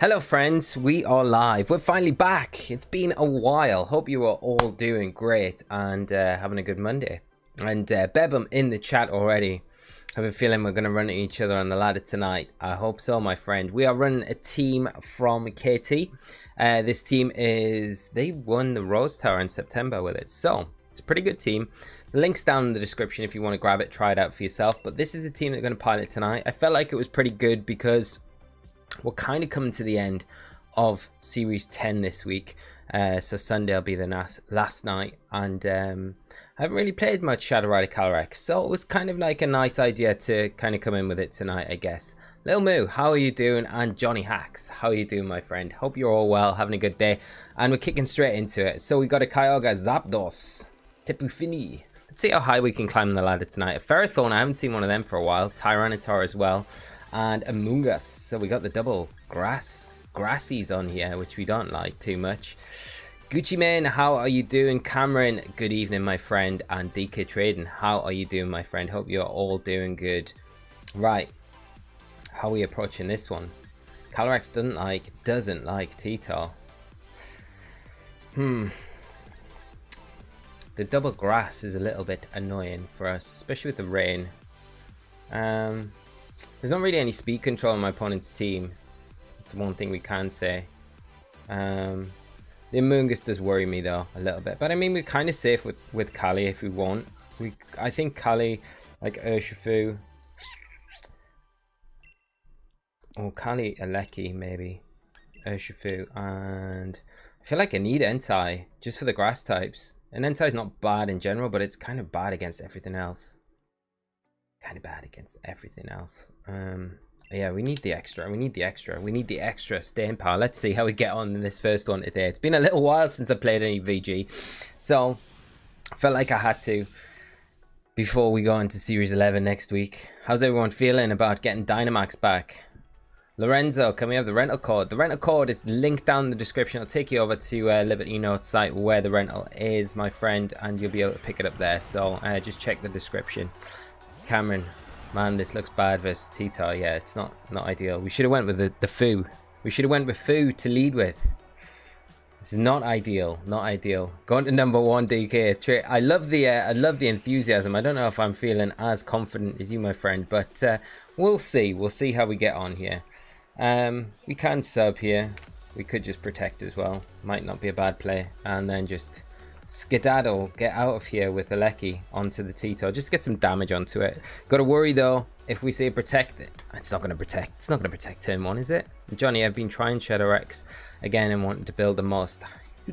Hello friends, we are live. We're finally back. It's been a while. Hope you are all doing great and having a good Monday. And Bebum in the chat already. I have a feeling we're going to run at each other on the ladder tonight. I hope so, my friend. We are running a team from KT. This team they won the Rose Tower in September with it. So, it's a pretty good team. The link's down in the description if you want to grab it, try it out for yourself. But this is the team that's going to pilot tonight. I felt like it was pretty good because we're kind of coming to the end of Series 10 this week. So Sunday will be the last night. And I haven't really played much Shadow Rider Calyrex. So it was kind of like a nice idea to kind of come in with it tonight, I guess. Lil Moo, how are you doing? And Johnny Hacks, how are you doing, my friend? Hope you're all well, having a good day. And we're kicking straight into it. So we got a Kyogre, Zapdos, Tapu Fini. Let's see how high we can climb the ladder tonight. A Ferrothorn, I haven't seen one of them for a while. Tyranitar as well. And Among Us. So we got the double grassies on here, which we don't like too much. Gucci Man, how are you doing? Cameron, good evening, my friend. And DK Trading, how are you doing, my friend? Hope you're all doing good. Right, how are we approaching this one? Calyrex doesn't like T-Tar. The double grass is a little bit annoying for us, especially with the rain. There's not really any speed control on my opponent's team. That's one thing we can say. The Among Us does worry me though a little bit, but I mean we're kind of safe with Kali if we want. I think Kali, like Urshifu, or Regieleki maybe, Urshifu, and I feel like I need Entei just for the grass types. And Entei's not bad in general, but it's kind of bad against everything else. Yeah, we need the extra. We need the extra staying power. Let's see how we get on in this first one today. It's been a little while since I played any VG, so I felt like I had to before we go into Series 11 next week. How's everyone feeling about getting Dynamax back? Lorenzo, can we have the rental code? The rental code is linked down in the description. It'll take you over to Liberty Notes site where the rental is, my friend, and you'll be able to pick it up there. So just check the description. Cameron, man, this looks bad versus T-Tar. Yeah, it's not ideal. We should have went with the Foo. We should have went with Foo to lead with. This is not ideal. Going to number 1, DK. I love the enthusiasm. I don't know if I'm feeling as confident as you, my friend, but we'll see. We'll see how we get on here. We can sub here. We could just protect as well. Might not be a bad play, and then just skedaddle, get out of here with Regieleki onto the T-Tar. Just get some damage onto it. Got to worry though, if we say protect it, it's not going to protect. It's not going to protect turn 1, is it? Johnny, I've been trying Shadow Rider again and wanting to build the most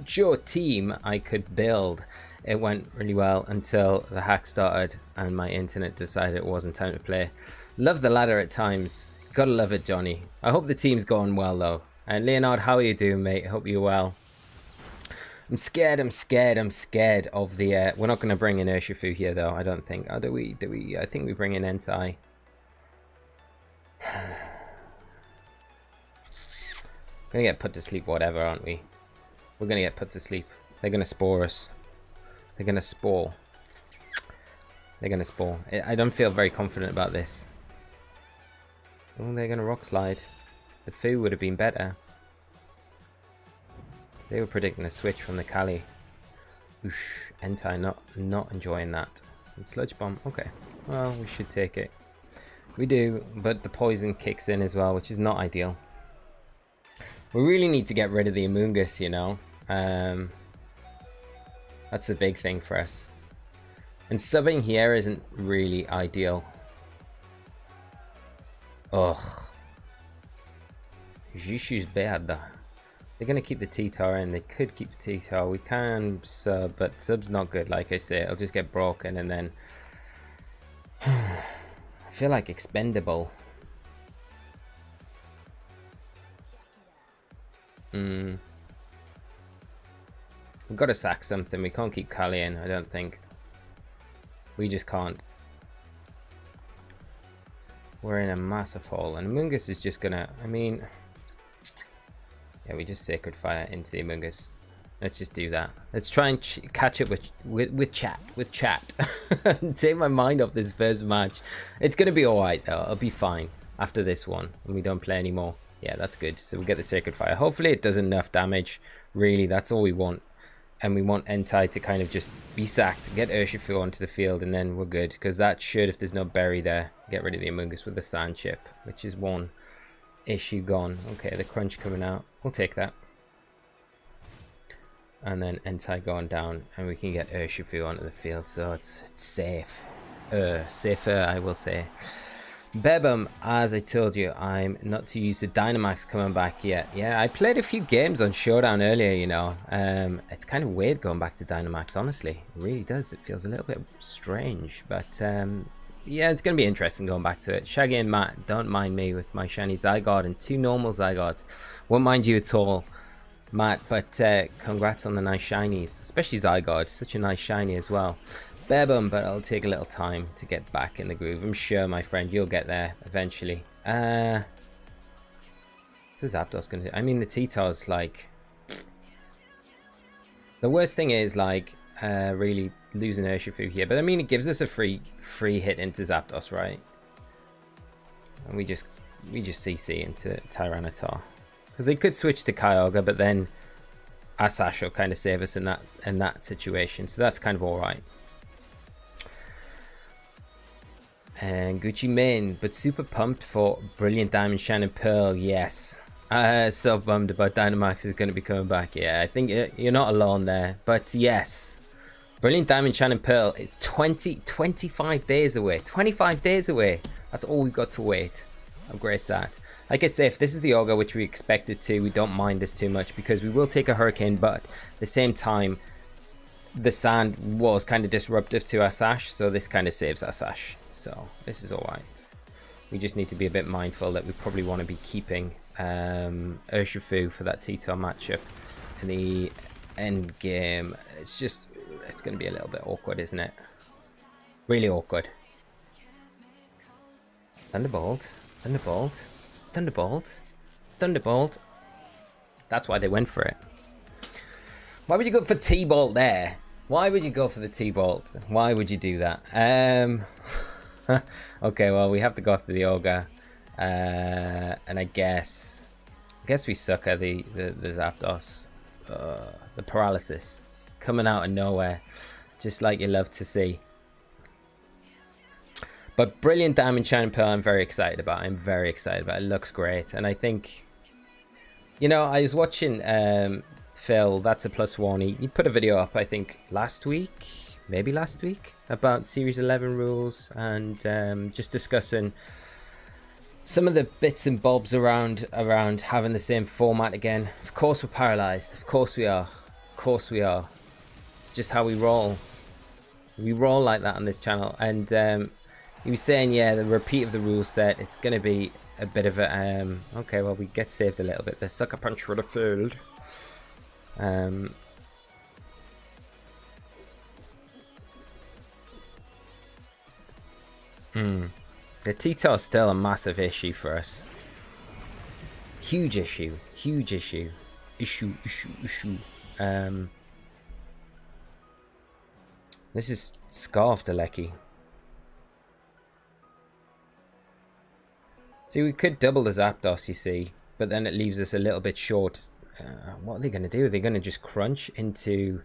your team I could build. It went really well until the hack started and my internet decided it wasn't time to play. Love the ladder at times. Gotta love it, Johnny. I hope the team's going well though. And Leonard, how are you doing, mate? Hope you're well. I'm scared of the we're not going to bring in Urshifu here though, I don't think. Oh, do we? I think we bring in Entei. Gonna get put to sleep, whatever, aren't we? We're gonna get put to sleep. They're gonna spore us. They're gonna spore. I don't feel very confident about this. Oh, they're gonna rock slide. The Foo would have been better. They were predicting a switch from the Kali. Oosh, Entei not enjoying that. And Sludge Bomb, okay. Well, we should take it. We do, but the poison kicks in as well, which is not ideal. We really need to get rid of the Among Us, you know. That's the big thing for us. And subbing here isn't really ideal. Ugh. Jishu's bad. They're going to keep the T-Tar in. They could keep the T-Tar. We can sub, but sub's not good, like I say. It'll just get broken and then... I feel like expendable. We've got to sack something. We can't keep Kali in, I don't think. We just can't. We're in a massive hole. And Among Us is just going to... I mean... Yeah, we just Sacred Fire into the Among Us. Let's just do that. Let's try and catch up with chat. Take my mind off this first match. It's going to be alright though. It'll be fine. after this one, and we don't play anymore. Yeah, that's good. So we get the Sacred Fire. Hopefully it does enough damage. Really, that's all we want. And we want Entei to kind of just be sacked, get Urshifu onto the field, and then we're good. Because that should, if there's no berry there, get rid of the Amoonguss with the Sand Chip, which is one issue gone. Okay, the Crunch coming out. We'll take that. And then Entei going down, and we can get Urshifu onto the field, so it's safe. Safer, I will say. Bebum, as I told you, I'm not too used to Dynamax coming back yet. Yeah, I played a few games on Showdown earlier, you know. It's kind of weird going back to Dynamax, honestly. It really does. It feels a little bit strange, but yeah, it's going to be interesting going back to it. Shaggy and Matt, don't mind me with my shiny Zygarde and 2 normal Zygardes. Won't mind you at all, Matt, but congrats on the nice shinies, especially Zygarde, such a nice shiny as well. Bebum, but it'll take a little time to get back in the groove. I'm sure, my friend, you'll get there eventually. What's Zapdos gonna do? I mean, the T-Tar's like... The worst thing is, like, really losing Urshifu here. But I mean, it gives us a free hit into Zapdos, right? And we just CC into Tyranitar. Because they could switch to Kyogre, but then Asash will kind of save us in that situation. So that's kind of alright. And Gucci Mane, but super pumped for Brilliant Diamond, Shining Pearl. Yes. So bummed about Dynamax is going to be coming back. Yeah, I think you're not alone there. But yes, Brilliant Diamond, Shining Pearl is 25 days away. 25 days away. That's all we've got to wait. How great's that? Like I say, if this is the Ogre, which we expected to, we don't mind this too much because we will take a Hurricane, but at the same time, the sand was kind of disruptive to Asash, so this kind of saves Asash. So this is alright. We just need to be a bit mindful that we probably want to be keeping Urshifu for that T-Tar matchup in the end game. It's going to be a little bit awkward, isn't it? Really awkward. Thunderbolt, Thunderbolt, Thunderbolt, Thunderbolt. That's why they went for it. Why would you go for T-Bolt there? Why would you go for the T-Bolt? Why would you do that? Okay, well, we have to go after the Ogre. And I guess we suck at the Zapdos. The paralysis coming out of nowhere, just like you love to see. But Brilliant Diamond, Shining Pearl, I'm very excited about. I'm very excited about. It looks great, and I think, you know, I was watching Phil. That's a +1. He put a video up, I think, last week. Maybe last week, about Series 11 rules and just discussing some of the bits and bobs around having the same format again. Of course we're paralyzed. Of course we are. Of course we are. It's just how we roll. We roll like that on this channel. And he was saying, yeah, the repeat of the rule set, it's going to be a bit of a... okay, well, we get saved a little bit. The Sucker Punch would have failed. The T-Tar is still a massive issue for us. Huge issue. Huge issue. Issue. This is Scarf-Gieleki. See, we could double the Zapdos, you see, but then it leaves us a little bit short. What are they going to do? Are they going to just crunch into...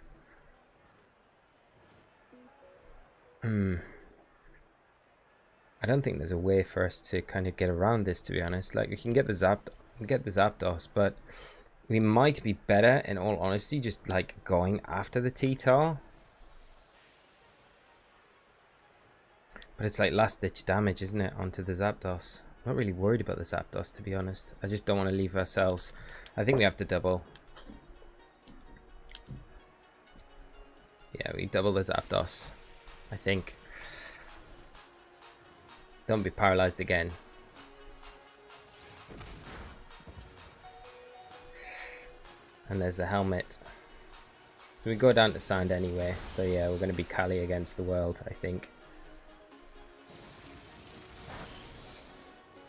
I don't think there's a way for us to kind of get around this, to be honest. Like, we can get the Zapdos, but we might be better, in all honesty, just like going after the T-Tar. But it's like last ditch damage, isn't it, onto the Zapdos. I'm not really worried about the Zapdos, to be honest. I just don't want to leave ourselves. I think we have to double. Yeah, we double the Zapdos, I think. Don't be paralyzed again. And there's the helmet. So we go down to sand anyway. So yeah, we're going to be Kali against the world, I think.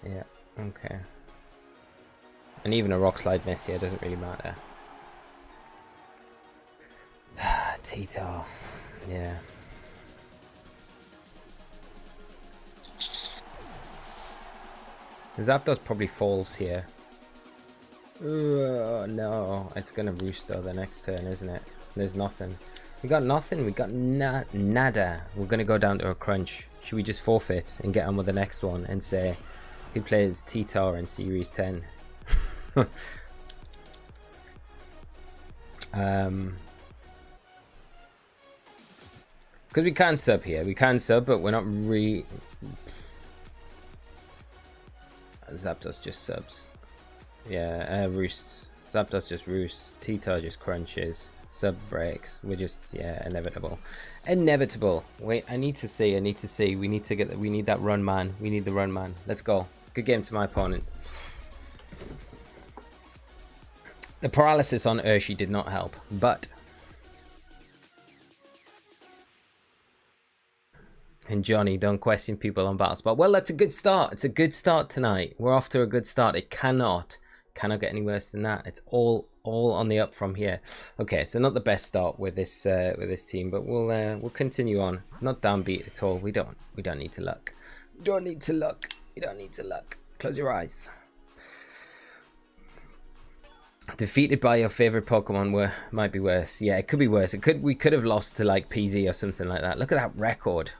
Yeah, okay. And even a rock slide miss here doesn't really matter. T-Tar. Yeah. Zapdos probably falls here. No, it's gonna roost though the next turn, isn't it? There's nothing. We got nothing. We got nada. We're gonna go down to a crunch. Should we just forfeit and get on with the next one and say who plays T-Tar in Series 10? Because we can sub here. We can sub, but we're not Zapdos just subs. Yeah, roosts. Zapdos just roosts. T-Tar just crunches. Sub breaks. We're just, yeah, inevitable. Inevitable. Wait, I need to see. We need to get. We need that run man. We need the run man. Let's go. Good game to my opponent. The paralysis on Urshifu did not help, but. And Johnny, don't question people on battle spot. Well, that's a good start. It's a good start tonight. We're off to a good start. It cannot get any worse than that. It's all on the up from here. Okay, so not the best start with this team, but we'll continue on. Not downbeat at all. We don't need to luck. You don't need to luck. You don't need to luck. Close your eyes. Defeated by your favorite Pokemon might be worse. Yeah, it could be worse. We could have lost to like PZ or something like that. Look at that record.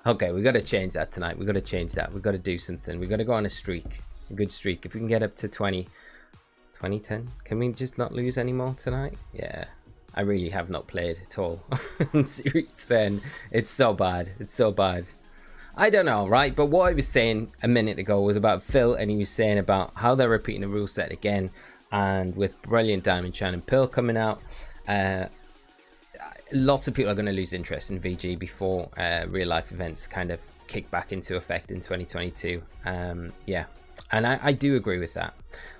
Okay, we got to change that tonight. We got to change that. We got to do something. We got to go on a streak, a good streak. If we can get up to 2010, can we just not lose anymore tonight? Yeah, I really have not played at all in Series 10. It's so bad. It's so bad. I don't know, right? But what I was saying a minute ago was about Phil, and he was saying about how they're repeating the rule set again, and with Brilliant Diamond, Shine and Pearl coming out, lots of people are going to lose interest in VG before real life events kind of kick back into effect in 2022. Yeah, and I do agree with that.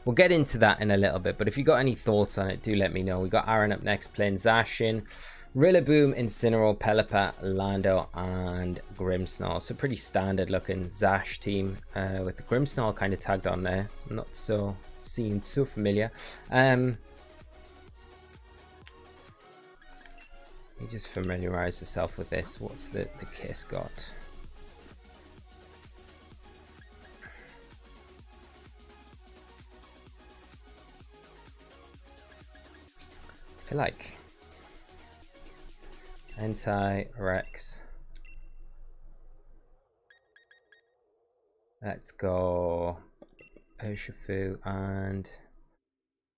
We'll get into that in a little bit, but if you got any thoughts on it, do let me know. We got Aaron up next playing Zacian, Rillaboom, Incineroar, Pelipper, Lando, and Grimmsnarl. So pretty standard looking Zash team with the Grimmsnarl kind of tagged on there. Not so seen, so familiar. You just familiarize yourself with this. What's the Kiss got? I feel like Entei, Rex. Let's go Urshifu and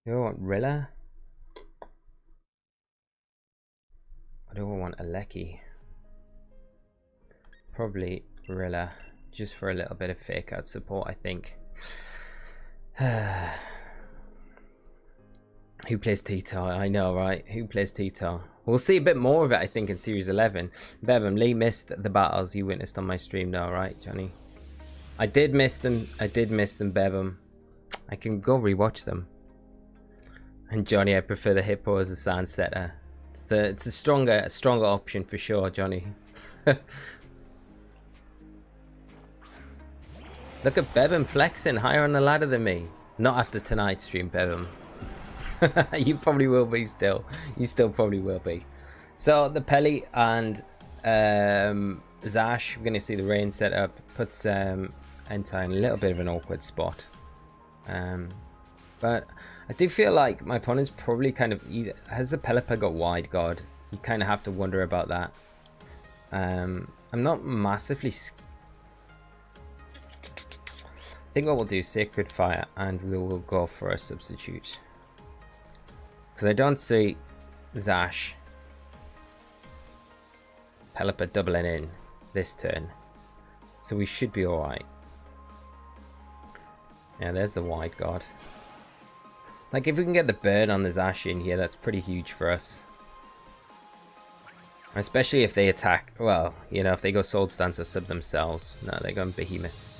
you want Rilla? I don't want Gieleki. Probably Rilla, just for a little bit of fake out support, I think. Who plays T-Tar? I know, right? Who plays T-Tar? We'll see a bit more of it, I think, in Series 11. Bebum, Lee missed the battles you witnessed on my stream now, right, Johnny? I did miss them. I did miss them, Bebum. I can go rewatch them. And Johnny, I prefer the Hippo as a sand setter. It's a stronger option for sure, Johnny. Look at Bebum flexing higher on the ladder than me. Not after tonight's stream, Bebum. You probably will be still. You still probably will be. So the Pelly and Zash, we're going to see the rain set up. Puts Entei in a little bit of an awkward spot. But I do feel like my opponent's probably kind of has the Pelipper got wide guard. You kind of have to wonder about that. I'm not massively. I think what we'll do is Sacred Fire, and we will go for a substitute. Because I don't see Zash Pelipper doubling in this turn, so we should be all right. Yeah, there's the wide guard. Like, if we can get the bird on the Zash in here, that's pretty huge for us. Especially if they attack, well, you know, if they go Soul Stance or sub themselves. No, they're going Behemoth.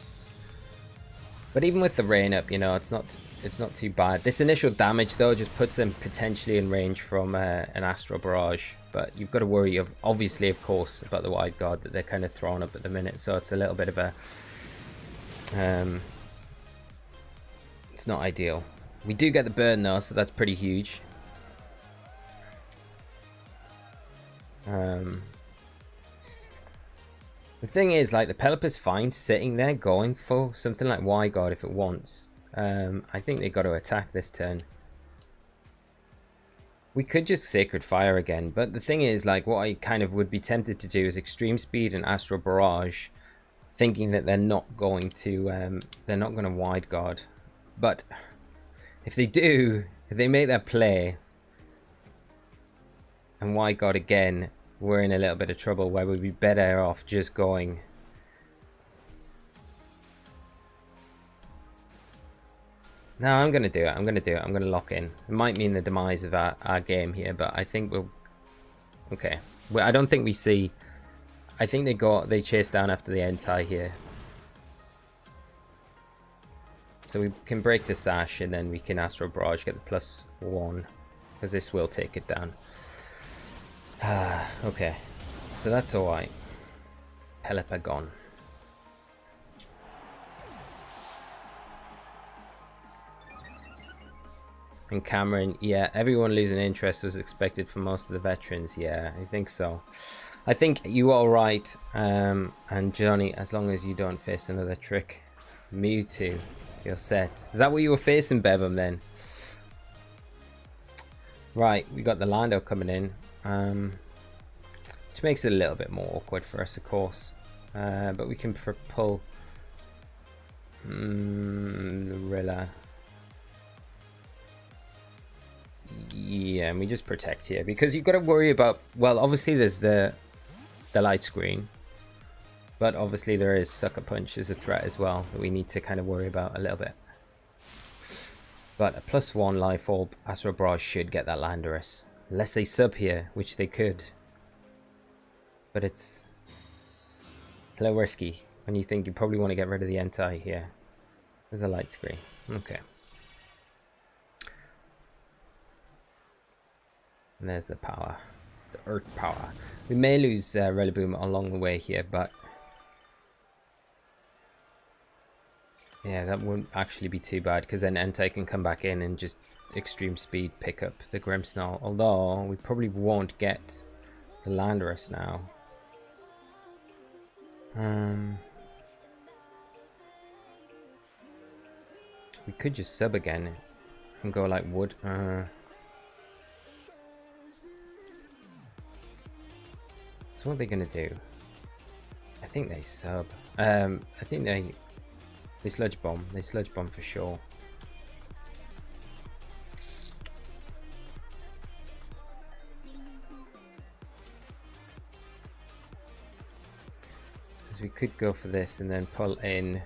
But even with the rain up, you know, it's not too bad. This initial damage, though, just puts them potentially in range from an Astral Barrage. But you've got to worry, obviously, of course, about the wide guard that they're kind of throwing up at the minute. So it's a little bit of a... it's not ideal. We do get the burn though, so that's pretty huge. The thing is, like, the Pelipper's fine sitting there going for something like Y-Guard if it wants. I think they got to attack this turn. We could just Sacred Fire again, but the thing is, like, what I kind of would be tempted to do is Extreme Speed and Astral Barrage, thinking that they're not going to Wide Guard. But if they do, if they make that play and Wide Guard again, we're in a little bit of trouble where we'd be better off just going. No, I'm going to do it. I'm going to lock in. It might mean the demise of our game here, but I think we'll... Okay. Well, I don't think we see... I think they chase down after the Entei here. So we can break the Sash and then we can Astral Barrage, get the +1. Because this will take it down. Okay. So that's alright. Pelipper gone. And Cameron, yeah, everyone losing interest was expected for most of the veterans. Yeah, I think so. I think you are right. And Johnny, as long as you don't face another trick. Mewtwo, you're set. Is that what you were facing, Bevum, then? Right, we got the Lando coming in. Which makes it a little bit more awkward for us, of course. But we can pull... Rilla. Yeah, and we just protect here because you've got to worry about, well, obviously there's the light screen, but obviously there is Sucker Punch as a threat as well that we need to kind of worry about a little bit. But a +1 Life Orb Astral Barrage should get that Landorus, unless they sub here, which they could. But it's a little risky when you think you probably want to get rid of the Entei here. There's a light screen. Okay. And there's the power, the Earth power. We may lose Rillaboom along the way here, but yeah, that wouldn't actually be too bad because then Entei can come back in and just Extreme Speed pick up the Grimmsnarl. Although we probably won't get the Landorus now. We could just sub again and go like wood. So what are they gonna do? I think they sub. I think they Sludge Bomb. They Sludge Bomb for sure. Because we could go for this and then pull in.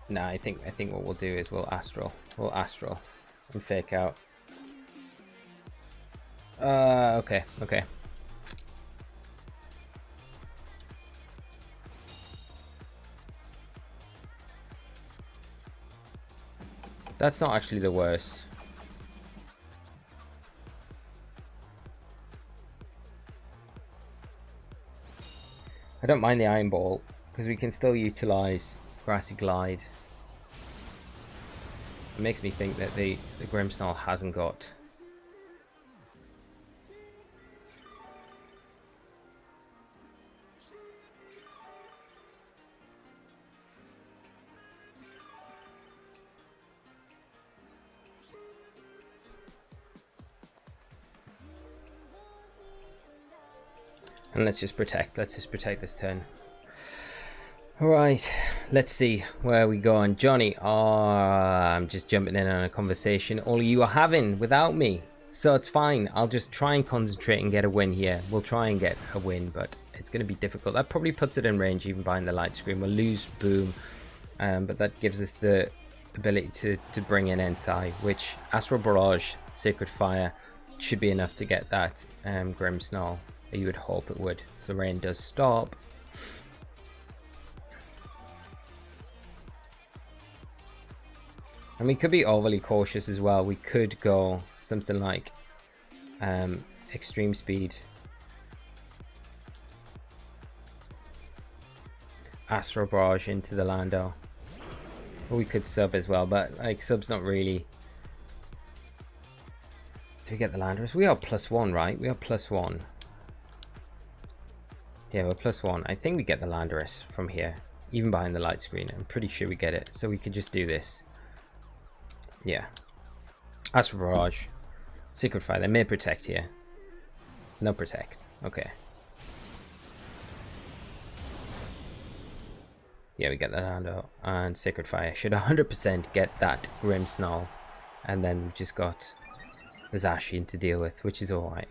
Nah, I think what we'll do is we'll Astral and fake out. Okay. That's not actually the worst. I don't mind the Iron Ball because we can still utilize Grassy Glide. It makes me think that the Grimmsnarl hasn't got. And let's just protect this turn. Alright, let's see where we go on. Johnny, I'm just jumping in on a conversation all of you are having without me. So it's fine. I'll just try and concentrate and get a win here. We'll try and get a win, but it's going to be difficult. That probably puts it in range even behind the light screen. We'll lose Boom, but that gives us the ability to bring in Entei, which Astral Barrage, Sacred Fire should be enough to get that Grimmsnarl. You would hope it would. So the rain does stop. And we could be overly cautious as well. We could go something like Extreme Speed, Astral Barrage into the Lando. Or we could sub as well, but like sub's not really. Do we get the Landorus? We are +1, right? We are +1. Yeah, we're +1. I think we get the Landorus from here, even behind the light screen. I'm pretty sure we get it. So we could just do this. Yeah. Astral Barrage. Secret Fire. They may protect here. No protect. Okay. Yeah, we get that Lando and Sacred Fire. Should 100% get that Grimmsnarl. And then we've just got the Zacian to deal with, which is alright.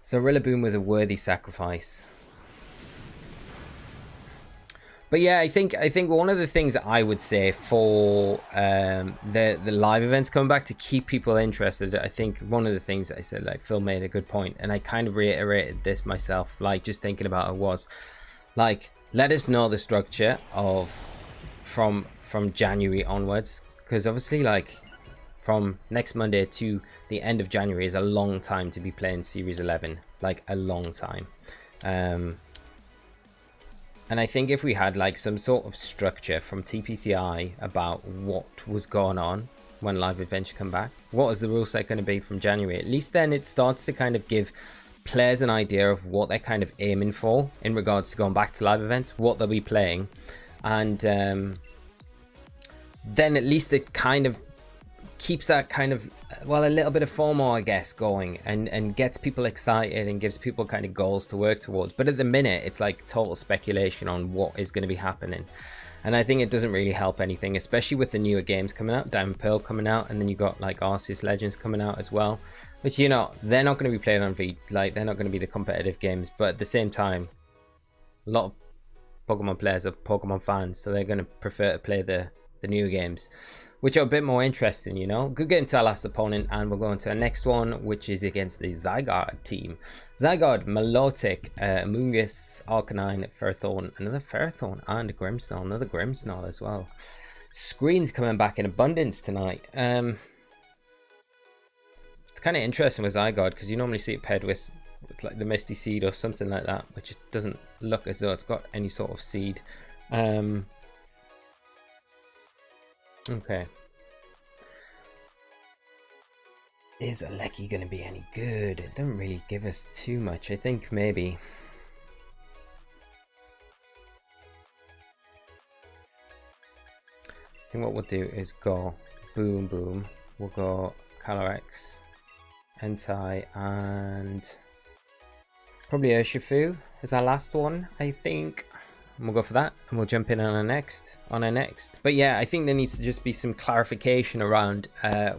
So Rillaboom was a worthy sacrifice. But yeah, I think one of the things I would say for the live events coming back to keep people interested, I think one of the things I said, like Phil made a good point, and I kind of reiterated this myself, like just thinking about it, was like, let us know the structure of from January onwards, because obviously like from next Monday to the end of January is a long time to be playing Series 11, like a long time. And I think if we had like some sort of structure from TPCI about what was going on when live events come back, what is the rule set going to be from January, at least then it starts to kind of give players an idea of what they're kind of aiming for in regards to going back to live events, what they'll be playing. And then at least it kind of keeps that kind of, well, a little bit of FOMO, I guess, going, and gets people excited and gives people kind of goals to work towards. But at the minute, it's like total speculation on what is going to be happening. And I think it doesn't really help anything, especially with the newer games coming out, Diamond Pearl coming out, and then you got like Arceus Legends coming out as well, which, you know, they're not going to be played on like they're not going to be the competitive games, but at the same time, a lot of Pokemon players are Pokemon fans, so they're going to prefer to play the newer games, which are a bit more interesting, you know. Good get into our last opponent, and we'll go into our next one, which is against the Zygarde team. Zygarde, Milotic, Amoonguss, Arcanine, Ferrothorn, another Ferrothorn, and a Grimmsnarl, another Grimmsnarl as well. Screens coming back in abundance tonight. It's kind of interesting with Zygarde, because you normally see it paired with like the Misty Seed or something like that, which doesn't look as though it's got any sort of seed. Okay. Is Regieleki going to be any good? It doesn't really give us too much. I think maybe. I think what we'll do is go Boom Boom. We'll go Calyrex, Entei, and probably Urshifu is our last one, I think. And we'll go for that, and we'll jump in on our next. But yeah, I think there needs to just be some clarification around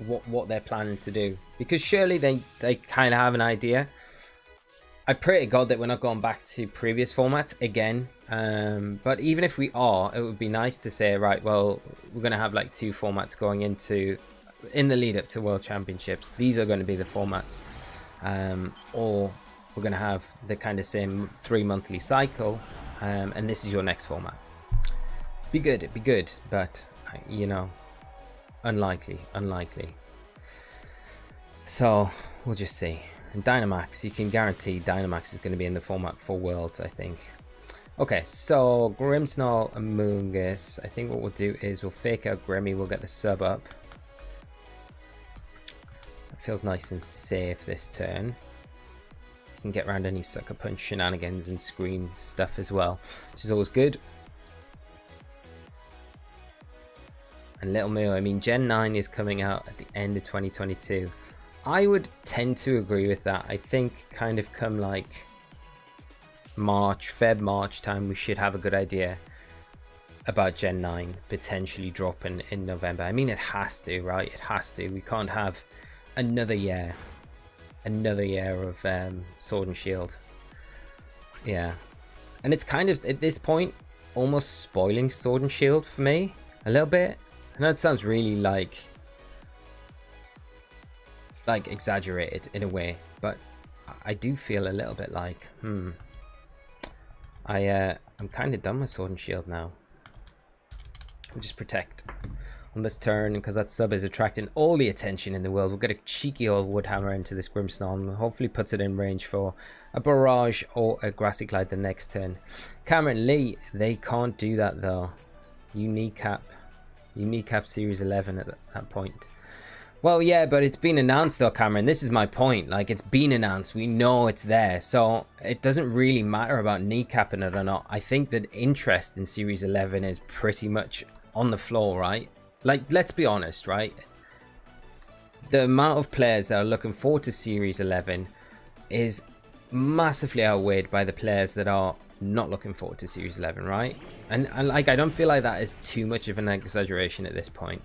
what they're planning to do, because surely they kind of have an idea. I pray to God that we're not going back to previous formats again. But even if we are, it would be nice to say, right, well, we're going to have like 2 formats going in the lead up to World Championships. These are going to be the formats, or we're going to have the kind of same 3 monthly cycle. And this is your next format. It'd be good, but you know, unlikely. So we'll just see. And Dynamax, you can guarantee Dynamax is going to be in the format for Worlds, I think. Okay, so Grimmsnarl, Amoonguss. I think what we'll do is we'll fake out Grimmy. We'll get the sub up. It feels nice and safe this turn. Can get around any Sucker Punch shenanigans and Scream stuff as well, which is always good. And Little Moo, I mean, Gen 9 is coming out at the end of 2022. I would tend to agree with that. I think kind of come like March time, we should have a good idea about Gen 9 potentially dropping in November. I mean, it has to, right? It has to. We can't have another year of Sword and Shield. Yeah, and it's kind of at this point almost spoiling Sword and Shield for me a little bit. I know it sounds really like exaggerated in a way, but I do feel a little bit like I'm kind of done with Sword and Shield now. We'll just protect on this turn, because that sub is attracting all the attention in the world. We'll get a cheeky old Woodhammer into this Grimmsnarl, and hopefully puts it in range for a Barrage or a Grassy Glide the next turn. Cameron Lee, they can't do that though. You kneecap Series 11 at that point. Well, yeah, but it's been announced though, Cameron. This is my point. Like, it's been announced. We know it's there. So it doesn't really matter about kneecapping it or not. I think that interest in Series 11 is pretty much on the floor, right? Like, let's be honest, right? The amount of players that are looking forward to Series 11 is massively outweighed by the players that are not looking forward to Series 11, right? And like, I don't feel like that is too much of an exaggeration at this point.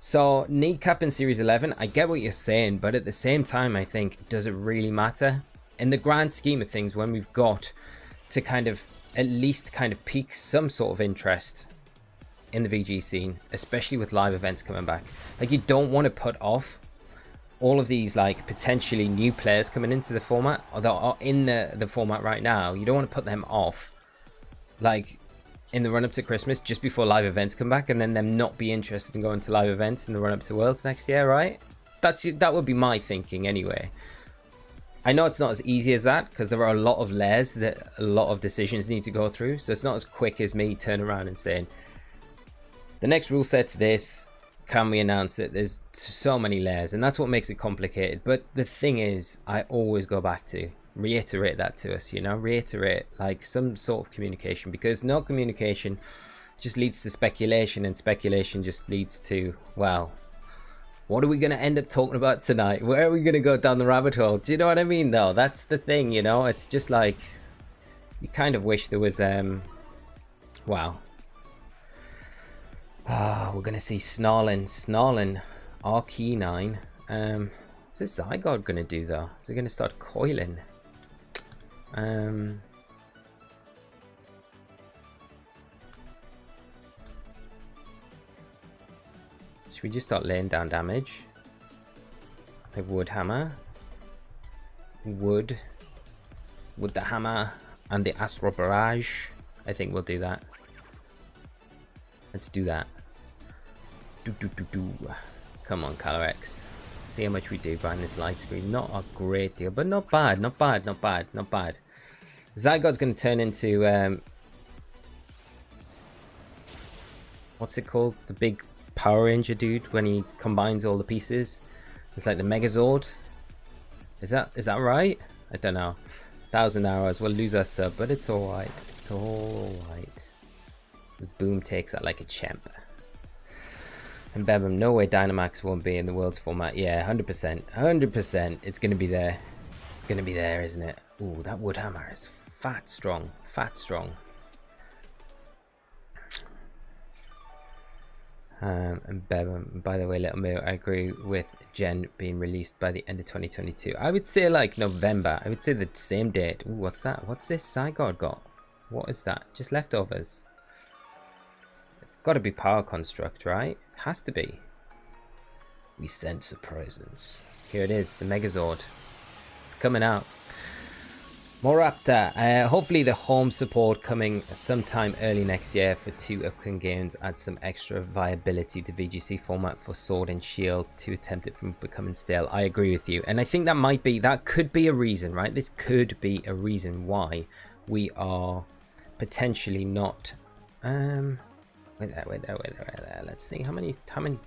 So kneecapping Series 11, I get what you're saying, but at the same time, I think, does it really matter? In the grand scheme of things, when we've got to kind of at least kind of pique some sort of interest in the VG scene, especially with live events coming back. Like, you don't want to put off all of these like potentially new players coming into the format, or that are in the format right now. You don't want to put them off like in the run up to Christmas, just before live events come back, and then them not be interested in going to live events in the run up to Worlds next year, right? That would be my thinking anyway. I know it's not as easy as that, because there are a lot of layers that a lot of decisions need to go through, so it's not as quick as me turning around and saying the next rule set's this, can we announce it? There's so many layers, and that's what makes it complicated. But the thing is, I always go back to reiterate that to us, you know, reiterate like some sort of communication, because no communication just leads to speculation, and speculation just leads to, well, what are we going to end up talking about tonight? Where are we going to go down the rabbit hole? Do you know what I mean, though? That's the thing, you know. It's just like, you kind of wish there was wow. We're going to see Snarling Arcanine. What's this Zygarde going to do, though? Is it going to start coiling? Should we just start laying down damage? Like Wood Hammer. Wood the Hammer and the Astral Barrage. I think we'll do that. Let's do that. Come on, Calyrex. See how much we do behind this light screen. Not a great deal, but not bad, not bad, not bad, not bad. Zygarde's going to turn into what's it called? The big Power Ranger dude when he combines all the pieces. It's like the Megazord. Is that right? I don't know. 1,000 arrows. We'll lose our sub, but it's alright. It's alright. Boom takes that like a champ. And Bebum, no way Dynamax won't be in the Worlds format. Yeah, 100%. 100%. It's going to be there. It's going to be there, isn't it? Ooh, that Wood Hammer is fat strong. Fat strong. And Bebum, by the way, Little Moo, I agree with Gen being released by the end of 2022. I would say like November. I would say the same date. Ooh, what's that? What's this Zygarde got? What is that? Just leftovers. Got to be Power Construct, right? It has to be. We sense a presence. Here it is, the Megazord. It's coming out. More Raptor. Hopefully the home support coming sometime early next year for 2 upcoming games adds some extra viability to VGC format for Sword and Shield to attempt it from becoming stale. I agree with you. And I think that could be a reason, right? This could be a reason why we are potentially not... Wait there. Let's see how many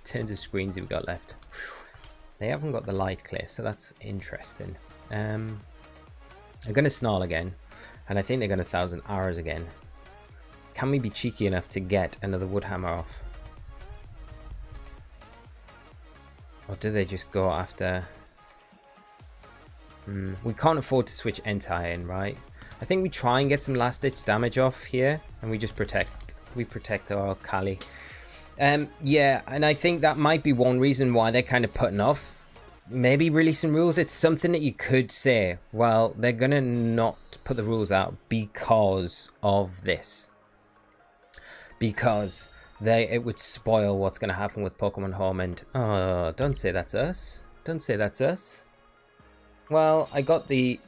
turns of screens have we got left. They haven't got the light clear, so that's interesting. They're gonna Snarl again, and I think they're gonna 1,000 arrows again. Can we be cheeky enough to get another Wood Hammer off? Or do they just go after? We can't afford to switch Entei in, right? I think we try and get some last ditch damage off here, and we just protect our Cali. Yeah, and I think that might be one reason why they're kind of putting off maybe releasing rules. It's something that you could say, well, they're gonna not put the rules out because of this, because it would spoil what's going to happen with Pokemon Home. And oh, don't say that's us. Don't say that's us. Well, I got the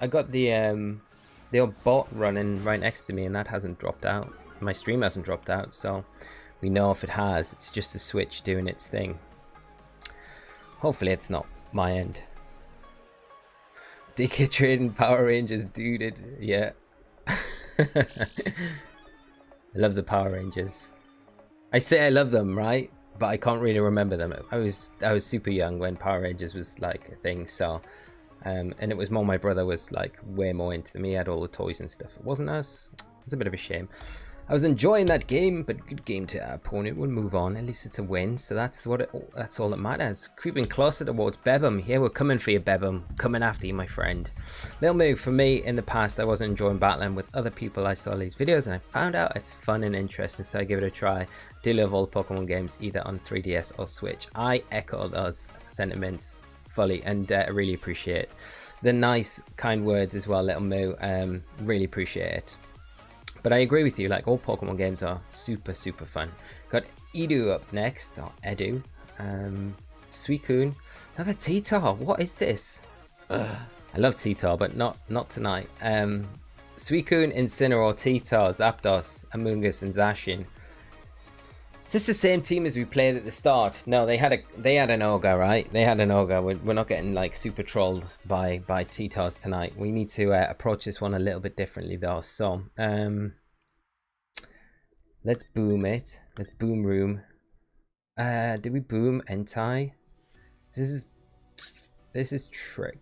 old bot running right next to me, and that hasn't dropped out. My stream hasn't dropped out, so we know if it has, it's just a Switch doing its thing. Hopefully it's not my end. DK trading Power Rangers, dude. Yeah. I love the Power Rangers. I say I love them, right? but I can't really remember them. I was super young when Power Rangers was like a thing, so and it was more my brother was like way more into them. He had all the toys and stuff. It wasn't us. It's a bit of a shame. I was enjoying that game, but good game to our opponent. We'll move on. At least it's a win, so that's that's all that matters. Creeping closer towards Bebum. Here we're coming for you, Bebum. Coming after you, my friend. Little move for me. In the past, I wasn't enjoying battling with other people. I saw these videos and I found out it's fun and interesting, so I give it a try. I do love all the Pokemon games, either on 3DS or Switch. I echo those sentiments fully, and I really appreciate the nice, kind words as well, Little Moo. Really appreciate it. But I agree with you, like all Pokemon games are super, super fun. Got Edu up next, or Edu. Suicune. Another T-Tar, what is this? I love T-Tar, but not tonight. Suicune, Incineroar, T-Tar, Zapdos, Amoonguss, and Zacian. Is this the same team as we played at the start? No, they had an Ogre, right? They had an Ogre. We're not getting like super trolled by T-Tars tonight. We need to approach this one a little bit differently though. So let's boom it. Let's boom room. Did we boom Entei? This is trick.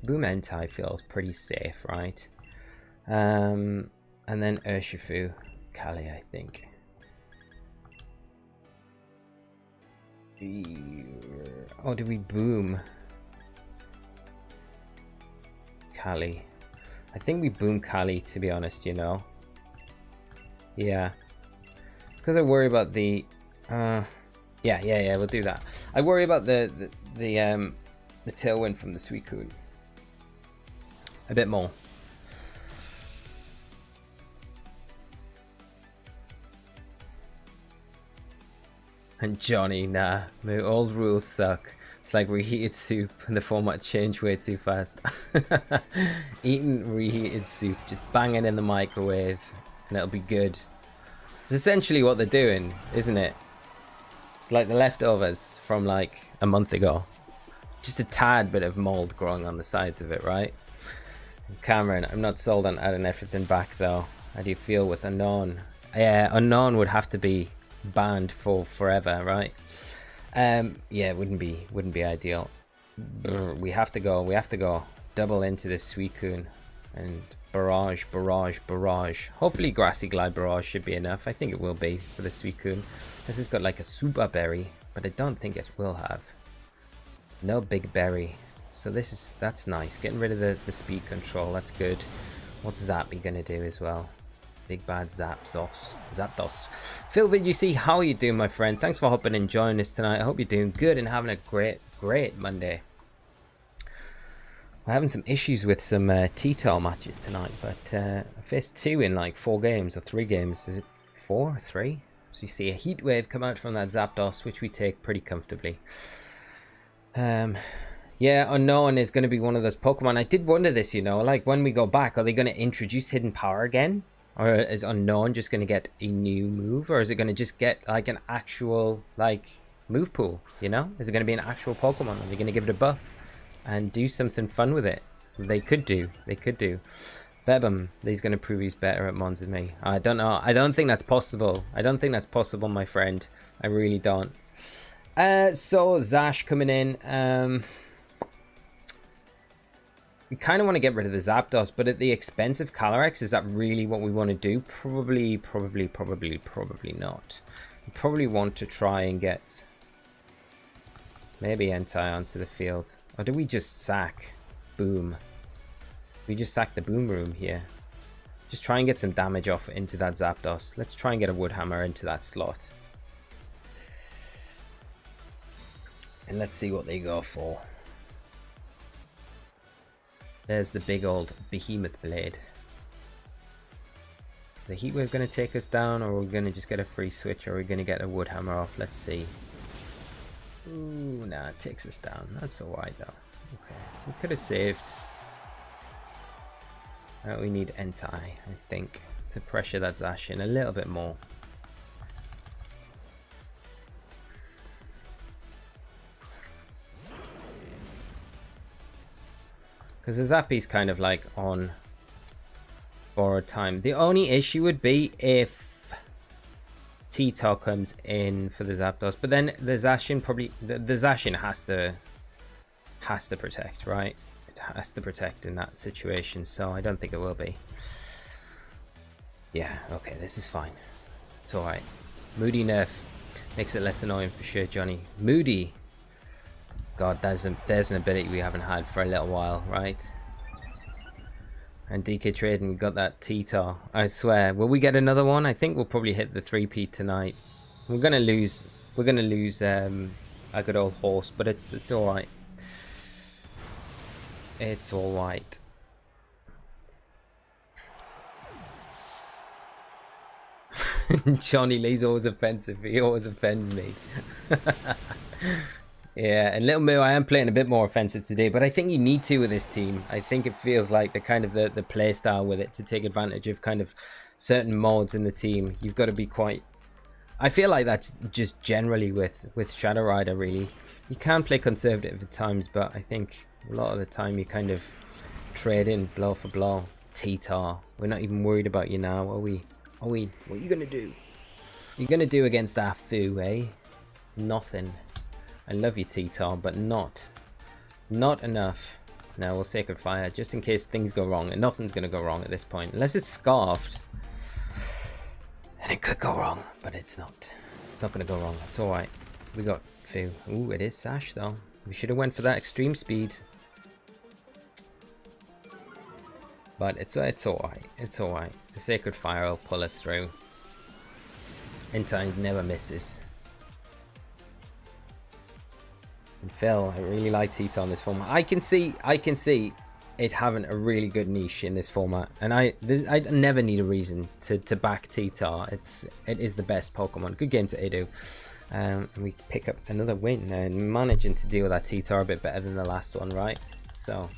Boom Entei feels pretty safe, right? And then Urshifu, Kali, I think. Oh, did we boom Kali? I think we boom Kali, to be honest, you know. Yeah, because I worry about the yeah, we'll do that. I worry about the tailwind from the Suicune a bit more. And Johnny, nah, my old rules suck. It's like reheated soup and the format changed way too fast. Eating reheated soup, just bang it in the microwave and it'll be good. It's essentially what they're doing, isn't it? It's like the leftovers from like a month ago. Just a tad bit of mold growing on the sides of it, right? Cameron, I'm not sold on adding everything back though. How do you feel with Unknown? Yeah, Unknown would have to be banned for forever, right? Yeah, it wouldn't be ideal. We have to go double into this Suicune and barrage. Hopefully Grassy Glide Barrage should be enough. I think it will be for the Suicune. This has got like a super berry, but I don't think it will have. No big berry, so that's nice. Getting rid of the speed control, that's good. What's Zappy gonna do as well? Big bad Zapdos. Phil VGC, how are you doing, my friend? Thanks for hopping and joining us tonight. I hope you're doing good and having a great Monday. We're having some issues with some T-Tar matches tonight, but I faced 2 in like 4 games or 3 games. Is it 4 or 3? So you see a heat wave come out from that Zapdos, which we take pretty comfortably. Yeah, Unknown is going to be one of those Pokemon. I did wonder this, you know, like when we go back, are they going to introduce Hidden Power again? Or is Unknown just going to get a new move? Or is it going to just get like an actual like move pool, you know? Is it going to be an actual Pokemon? Are they going to give it a buff and do something fun with it? They could do. Bebum, he's going to prove he's better at Mons than me. I don't know. I don't think that's possible. My friend. I really don't. So Zash coming in. We kind of want to get rid of the Zapdos, but at the expense of Calyrex, is that really what we want to do? Probably not. We probably want to try and get maybe Entei onto the field. Or do we just sack Boom? We just sack the Boom room here. Just try and get some damage off into that Zapdos. Let's try and get a Wood Hammer into that slot. And let's see what they go for. There's the big old Behemoth Blade. Is the Heat Wave going to take us down, or are we going to just get a free switch, or are we going to get a Wood Hammer off? Let's see. Ooh, nah, it takes us down. That's alright though. Okay, we could have saved. We need Entei, I think, to pressure that Zacian a little bit more. Because the Zappy's kind of like on borrowed time. The only issue would be if T-Tar comes in for the Zapdos, but then the Zacian probably the Zacian has to protect, right? It has to protect in that situation, so I don't think it will be. Yeah, okay, this is fine. It's alright. Moody nerf makes it less annoying for sure, Johnny. Moody. God, there's an ability we haven't had for a little while, right? And DK Trading, we got that T-Tar. I swear. Will we get another one? I think we'll probably hit the 3-peat tonight. We're gonna lose a good old horse, but it's alright. It's alright. Johnny Lee's always offensive. He always offends me. Yeah, and Little Moo, I am playing a bit more offensive today, but I think you need to with this team. I think it feels like the kind of the play style with it to take advantage of kind of certain modes in the team. You've got to be quite... I feel like that's just generally with Shadow Rider, really. You can play conservative at times, but I think a lot of the time you kind of trade in blow for blow. T-Tar, we're not even worried about you now, are we? Are we? What are you gonna do? You're gonna do against that foo, eh? Nothing. I love you, T-Tar, but not enough. Now we'll Sacred Fire just in case things go wrong, and nothing's gonna go wrong at this point unless it's Scarfed, and it could go wrong, but it's not. It's not gonna go wrong. It's all right. We got foo. Ooh, it is Sash though. We should have went for that extreme speed, but it's all right. It's all right. The Sacred Fire will pull us through. Entei never misses. And Phil, I really like T-Tar in this format. I can see it having a really good niche in this format, and I never need a reason to back T-Tar. It is the best Pokemon. Good game to Edu. And we pick up another win and managing to deal with that T-Tar a bit better than the last one, right? So,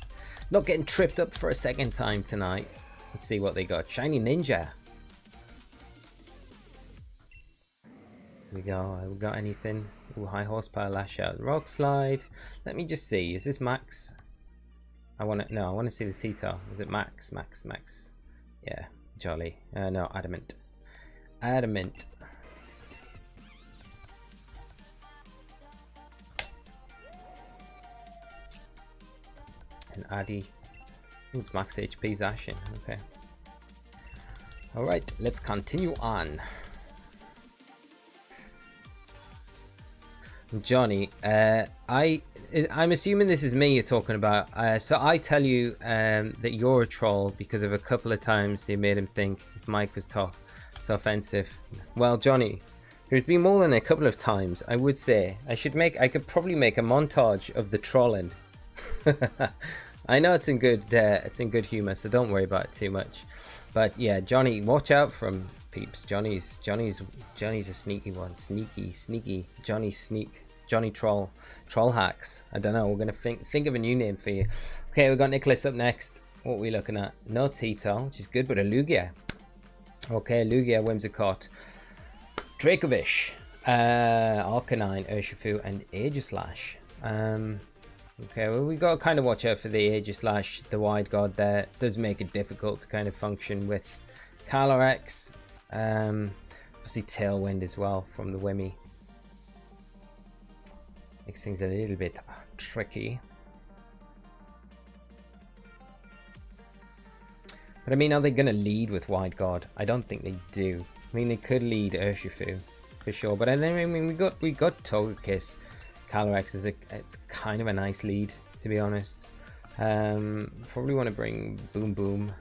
not getting tripped up for a second time tonight. Let's see what they got. Shiny Ninja. We got anything? Ooh, high horsepower lash out. Rock slide. Let me just see. Is this max? I want to see the T-Tar. Is it max? Max. Yeah, jolly. No, adamant. Adamant. And Addy. Ooh, it's max HP Zacian. Okay. Alright, let's continue on. Johnny, I'm assuming this is me you're talking about. So I tell you that you're a troll because of a couple of times you made him think his mic was tough, so offensive. Well, Johnny, there's been more than a couple of times. I would say I could probably make a montage of the trolling. I know it's in good humor, so don't worry about it too much. But yeah, Johnny, watch out from peeps. Johnny's a sneaky one. Sneaky. Johnny Troll hacks. I don't know. We're gonna think of a new name for you. Okay, we've got Nicholas up next. What are we looking at? No T-Tar, which is good, but a Lugia. Okay, Lugia, Whimsicott, Dracovish, Arcanine, Urshifu, and Aegislash. Okay, well, we got to kind of watch out for the Aegislash. The Wide Guard there does make it difficult to kind of function with Calyrex. Obviously Tailwind as well from the Wimmy. Makes things a little bit tricky. But I mean, are they going to lead with Wide Guard? I don't think they do. I mean, they could lead Urshifu for sure. But I mean, we got Togekiss. Calyrex is it's kind of a nice lead, to be honest. Probably want to bring Boom Boom.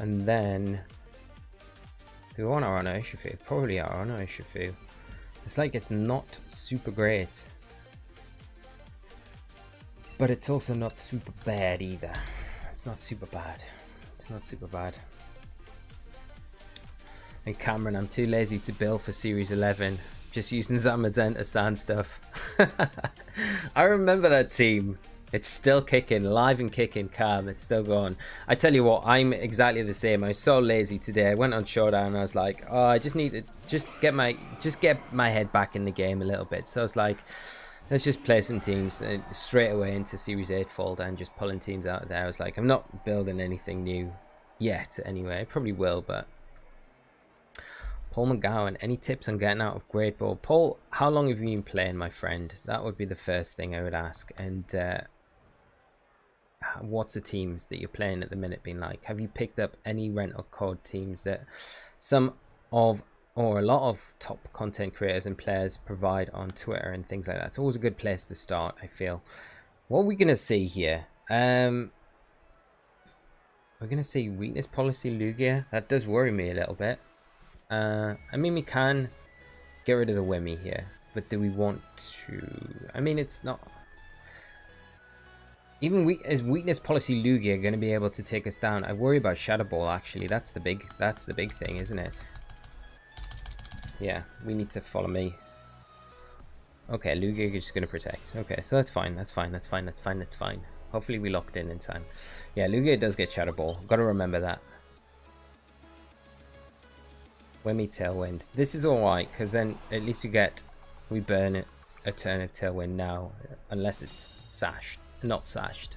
And then do we want our Urshifu? Probably our Urshifu. It's like it's not super great, but it's also not super bad either. It's not super bad. And Cameron, I'm too lazy to build for Series 11. Just using Zamazenta Sand stuff. I remember that team. It's still kicking, live and kicking, Cam. It's still going. I tell you what, I'm exactly the same. I was so lazy today. I went on Showdown and I was like, oh, I just need to get my head back in the game a little bit. So I was like, let's just play some teams straight away into Series 8 folder and just pulling teams out of there. I was like, I'm not building anything new yet anyway. I probably will, but Paul McGowan, any tips on getting out of Great Ball? Paul, how long have you been playing, my friend? That would be the first thing I would ask. And what's the teams that you're playing at the minute been like? Have you picked up any rental code teams that some of or a lot of top content creators and players provide on Twitter and things like that? It's always a good place to start, I feel. What are we going to see here? We're going to see weakness policy Lugia. That does worry me a little bit. I mean, we can get rid of the Wemmy here, but do we want to? I mean, it's not even is weakness policy Lugia going to be able to take us down? I worry about Shadow Ball. Actually, that's the big thing, isn't it? Yeah, we need to follow me. Okay, Lugia is just going to protect. Okay, so that's fine. That's fine. That's fine. That's fine. That's fine. Hopefully, we locked in time. Yeah, Lugia does get Shadow Ball. Got to remember that. Wemmy Tailwind. This is alright, because then at least we burn a turn of Tailwind now, unless it's sashed. Not sashed,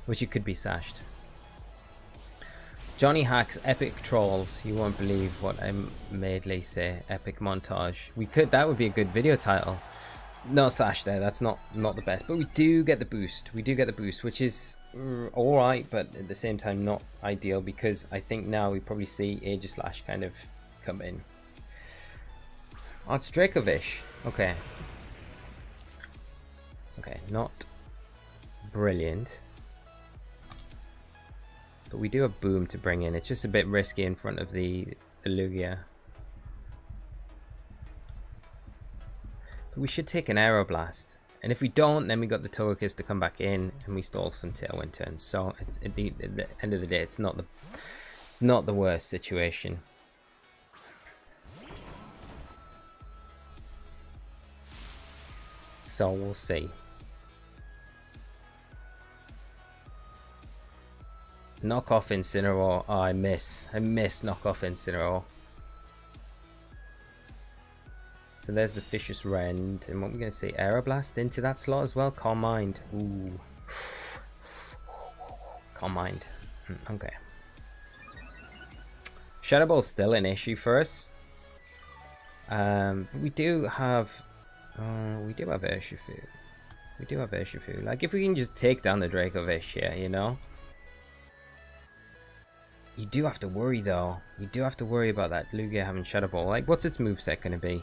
which it could be sashed. Johnny Hacks, epic trolls. You won't believe what I made Lee say. Epic montage. That would be a good video title. No sash there, that's not the best, but we do get the boost. We do get the boost, which is alright, but at the same time not ideal, because I think now we probably see Aegislash kind of come in. Oh, it's Dracovish. Okay. Okay, not brilliant. But we do have Boom to bring in. It's just a bit risky in front of the Lugia. But we should take an Aeroblast. And if we don't, then we got the Togekiss to come back in, and we stall some Tailwind turns. So at the end of the day, it's not the worst situation. So we'll see. Knock off Incineroar. Oh, I miss knock off Incineroar. So there's the Vicious Rend. And what we're going to see, Aeroblast into that slot as well. Calm Mind. Ooh. Calm Mind. Okay. Shadow Ball's still an issue for us. We do have Urshifu. We do have Urshifu. Like, if we can just take down the Dracovish here, you know? You do have to worry, though. You do have to worry about that Lugia having Shadow Ball. Like, what's its moveset going to be?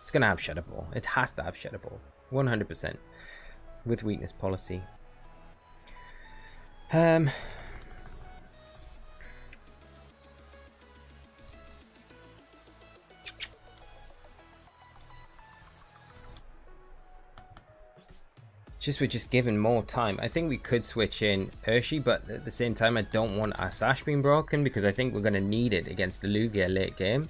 It's going to have Shadow Ball. It has to have Shadow Ball. 100%. With weakness policy. We're just given more time. I think we could switch in Urshi, but at the same time I don't want our Sash being broken, because I think we're going to need it against the Lugia late game.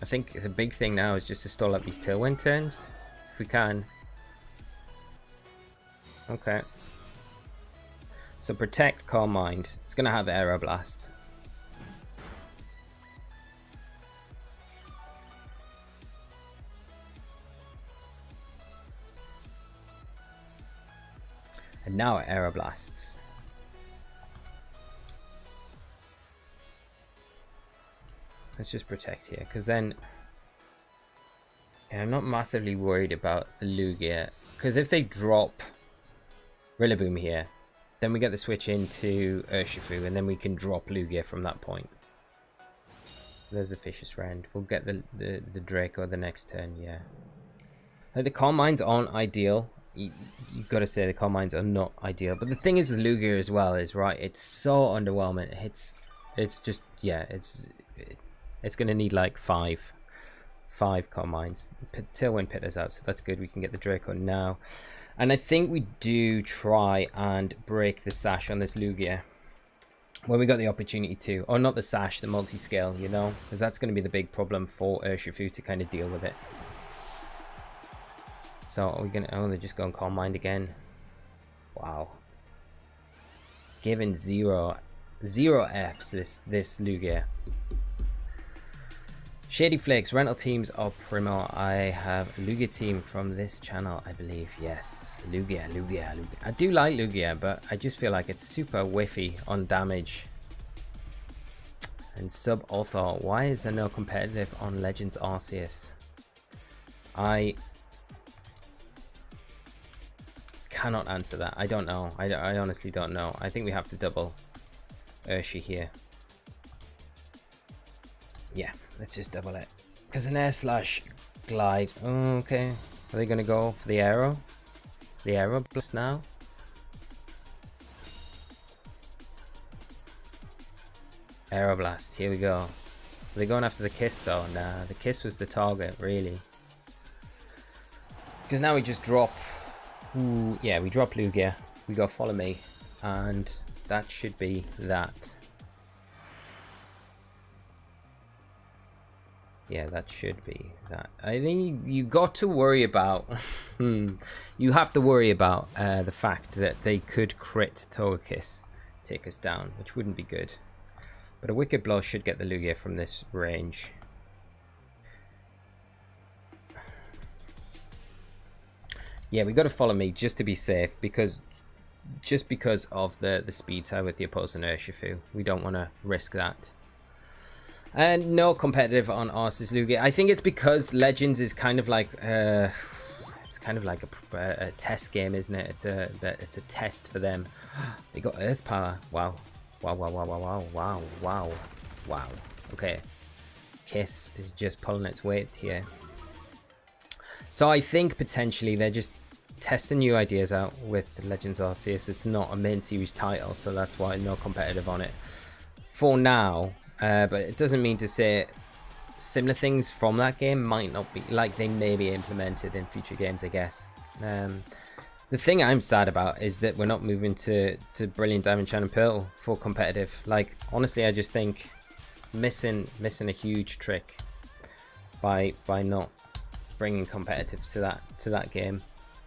I think the big thing now is just to stall up these Tailwind turns, if we can. Okay. So protect, Calm Mind. It's going to have Aeroblast. And now Aeroblasts. Let's just protect here, because then I'm not massively worried about the Lugia, because if they drop Rillaboom here, then we get the switch into Urshifu, and then we can drop Lugia from that point. There's a Vicious Rend. We'll get the Draco the next turn, yeah. Like, the Calm Minds aren't ideal. You've got to say the Calm Minds are not ideal. But the thing is with Lugia as well is, right, it's so underwhelming. It's just, yeah, it's going to need like five Calm Minds. Tailwind Pit us out, so that's good. We can get the Draco now. And I think we do try and break the Sash on this Lugia when we got the opportunity to. Or not the Sash, the multi-scale, you know? Because that's going to be the big problem for Urshifu to kind of deal with it. So are we gonna? Oh, they're just going Calm Mind again. Wow. Given zero Fs this Lugia. Shady Flakes, rental teams of Primo. I have a Lugia team from this channel, I believe. Yes, Lugia. I do like Lugia, but I just feel like it's super whiffy on damage. And sub-author, why is there no competitive on Legends Arceus? I cannot answer that. I don't know. I honestly don't know. I think we have to double Urshifu here. Yeah, let's just double it. Because an air slash glide. Oh, okay. Are they going to go for the arrow? The arrow blast now? Arrow blast. Here we go. Are they going after the kiss though? Nah, the kiss was the target, really. Because now we just drop. Ooh, yeah, we drop Lugia. We go follow me. And that should be that. Yeah, that should be that. I think you got to worry about... you have to worry about the fact that they could crit Togekiss, take us down, which wouldn't be good. But a Wicked Blow should get the Lugia from this range. Yeah, we got to follow me just to be safe, because of the speed tie with the opposing Urshifu. We don't want to risk that. And no competitive on Arceus Lugia. I think it's because Legends is kind of like a test game, isn't it? It's a test for them. They got Earth Power. Wow. Wow. Okay. Kiss is just pulling its weight here. So I think potentially they're just testing new ideas out with Legends Arceus. It's not a main series title, so that's why no competitive on it for now. But it doesn't mean to say similar things from that game might not be, like, they may be implemented in future games, I guess. The thing I'm sad about is that we're not moving to Brilliant Diamond, Shining Pearl for competitive. Like, honestly, I just think missing a huge trick by not bringing competitive to that game.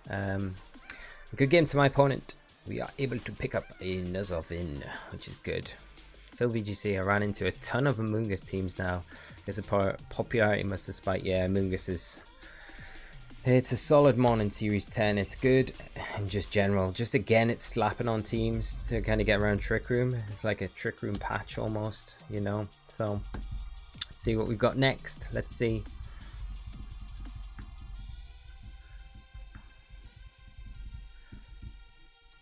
A good game to my opponent. We are able to pick up a Nuzlocke, which is good. Phil VGC, I ran into a ton of Amoonguss teams now. Guess the popularity must have spiked. Yeah, Amoonguss is... It's a solid mon in Series 10. It's good and just general. Just again, it's slapping on teams to kind of get around Trick Room. It's like a Trick Room patch almost, you know. So, let's see what we've got next. Let's see.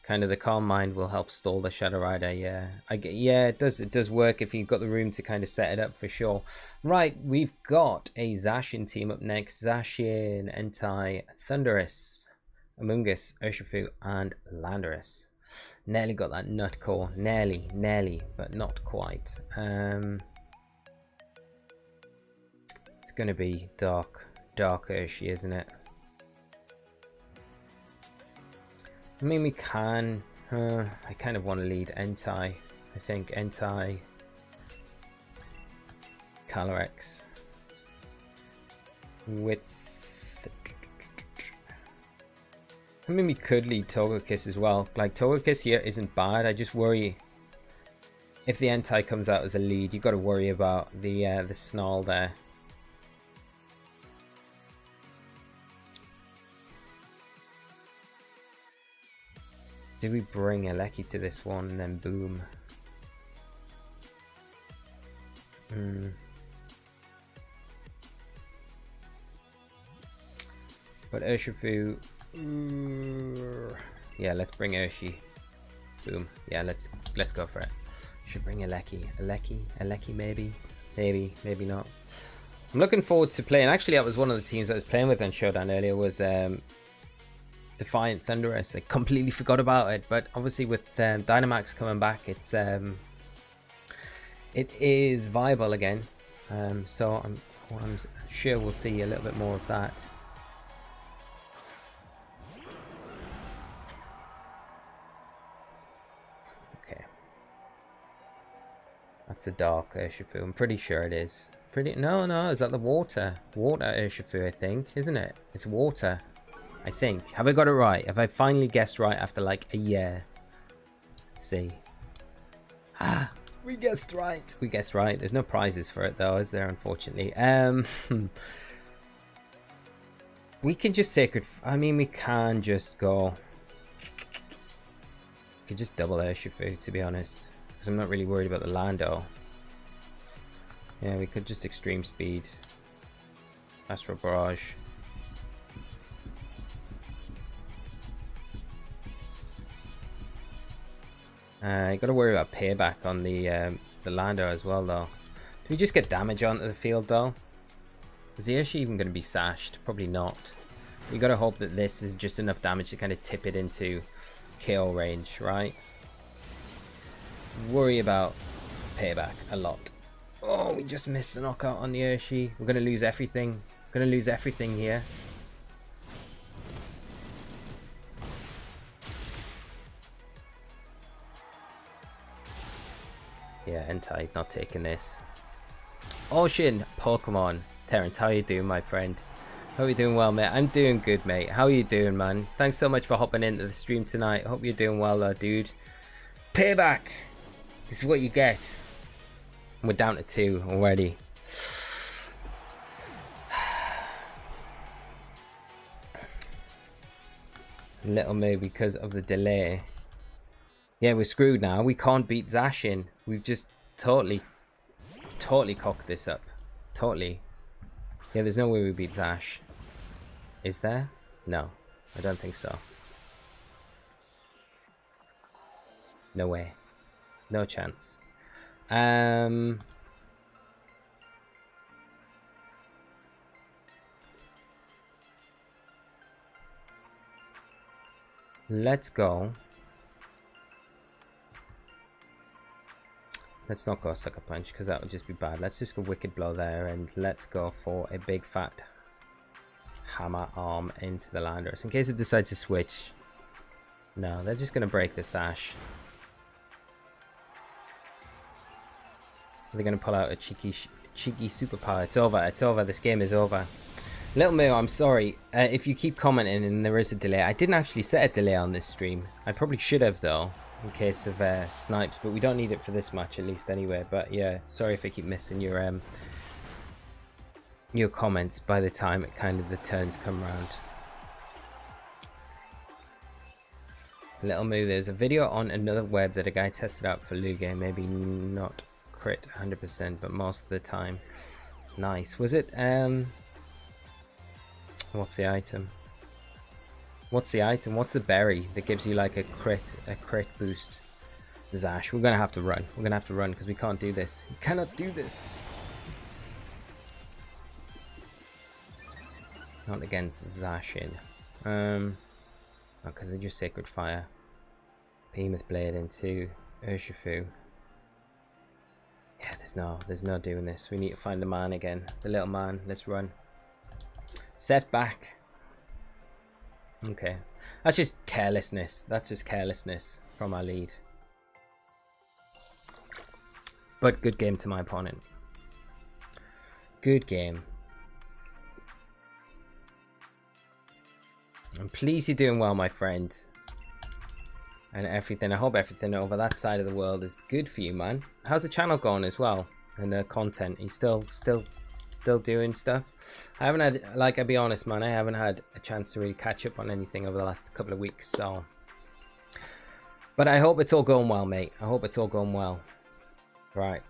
Kind of the calm mind will help stall the Shadow Rider. Yeah, yeah, it does work if you've got the room to kind of set it up for sure. Right, we've got a Zacian team up next. Zacian, Entei, Thundurus, Amoonguss, Urshifu, and Landorus. Nearly got that nut core. Nearly, but not quite. It's gonna be dark Urshi, isn't it? I mean, we can. I kind of want to lead Entei. I think Entei, Calyrex with. I mean, we could lead Togekiss as well. Like, Togekiss here isn't bad. I just worry if the Entei comes out as a lead. You've got to worry about the snarl there. Do we bring Regieleki to this one and then boom? But Urshifu, yeah, let's bring Urshi. Boom. Yeah, let's go for it. Should bring Regieleki maybe, maybe not. I'm looking forward to playing. Actually, that was one of the teams that I was playing with on Showdown earlier. Was Defiant Thundurus. I completely forgot about it, but obviously with Dynamax coming back, it is viable again. So I'm sure we'll see a little bit more of that. Okay, that's a dark Urshifu. I'm pretty sure it is. No, is that the water Urshifu? I think, isn't it? It's water. I think. Have I got it right? Have I finally guessed right after like a year? Let's see. Ah, we guessed right. We guessed right. There's no prizes for it though, is there? Unfortunately. We can just sacred. I mean, we can just go. We could just double Urshifu, to be honest, because I'm not really worried about the Lando. Yeah, we could just extreme speed. Astral Barrage. You got to worry about payback on the lander as well, though. Do we just get damage onto the field, though? Is the Urshifu even going to be sashed? Probably not. You got to hope that this is just enough damage to kind of tip it into KO range, right? Worry about payback a lot. Oh, we just missed the knockout on the Urshifu. We're going to lose everything. We're going to lose everything here. Yeah, Entei not taking this. Ocean Pokemon. Terrence, how you doing, my friend? Hope you're doing well, mate. I'm doing good, mate. How are you doing, man? Thanks so much for hopping into the stream tonight. Hope you're doing well, dude. Payback. This is what you get. We're down to 2 already. Little Moo because of the delay. Yeah, we're screwed now. We can't beat Zacian. We've just totally cocked this up. Totally. Yeah, there's no way we beat Zash. Is there? No, I don't think so. No way. No chance. Let's go. Let's not go Sucker Punch because that would just be bad. Let's just go Wicked Blow there, and let's go for a big fat Hammer Arm into the Landorus in case it decides to switch. No, they're just going to break the Sash. They're going to pull out a cheeky superpower. It's over. It's over. This game is over. Little Moo, I'm sorry. If you keep commenting and there is a delay. I didn't actually set a delay on this stream. I probably should have, though, in case of snipes, but we don't need it for this match at least anyway. But yeah, sorry if I keep missing your comments by the time it kind of the turns come round. Little Moo, there's a video on another web that a guy tested out for Lugia, maybe not crit 100% but most of the time. Nice. Was it what's the item? What's the item? What's the berry that gives you like a crit boost? Zash. We're gonna have to run. We're gonna have to run because we can't do this. We cannot do this. Not against Zacian. Because they just Sacred Fire. Behemoth Blade into Urshifu. Yeah, there's no doing this. We need to find the man again. The little man. Let's run. Set back. Okay. That's just carelessness. That's just carelessness from our lead. But good game to my opponent. Good game. I'm pleased you're doing well, my friend. And everything. I hope everything over that side of the world is good for you, man. How's the channel going as well? And the content? Are you still doing stuff? I haven't had, like, I'll be honest, man, I haven't had a chance to really catch up on anything over the last couple of weeks, so. But I hope it's all going well, mate. I hope it's all going well. Right.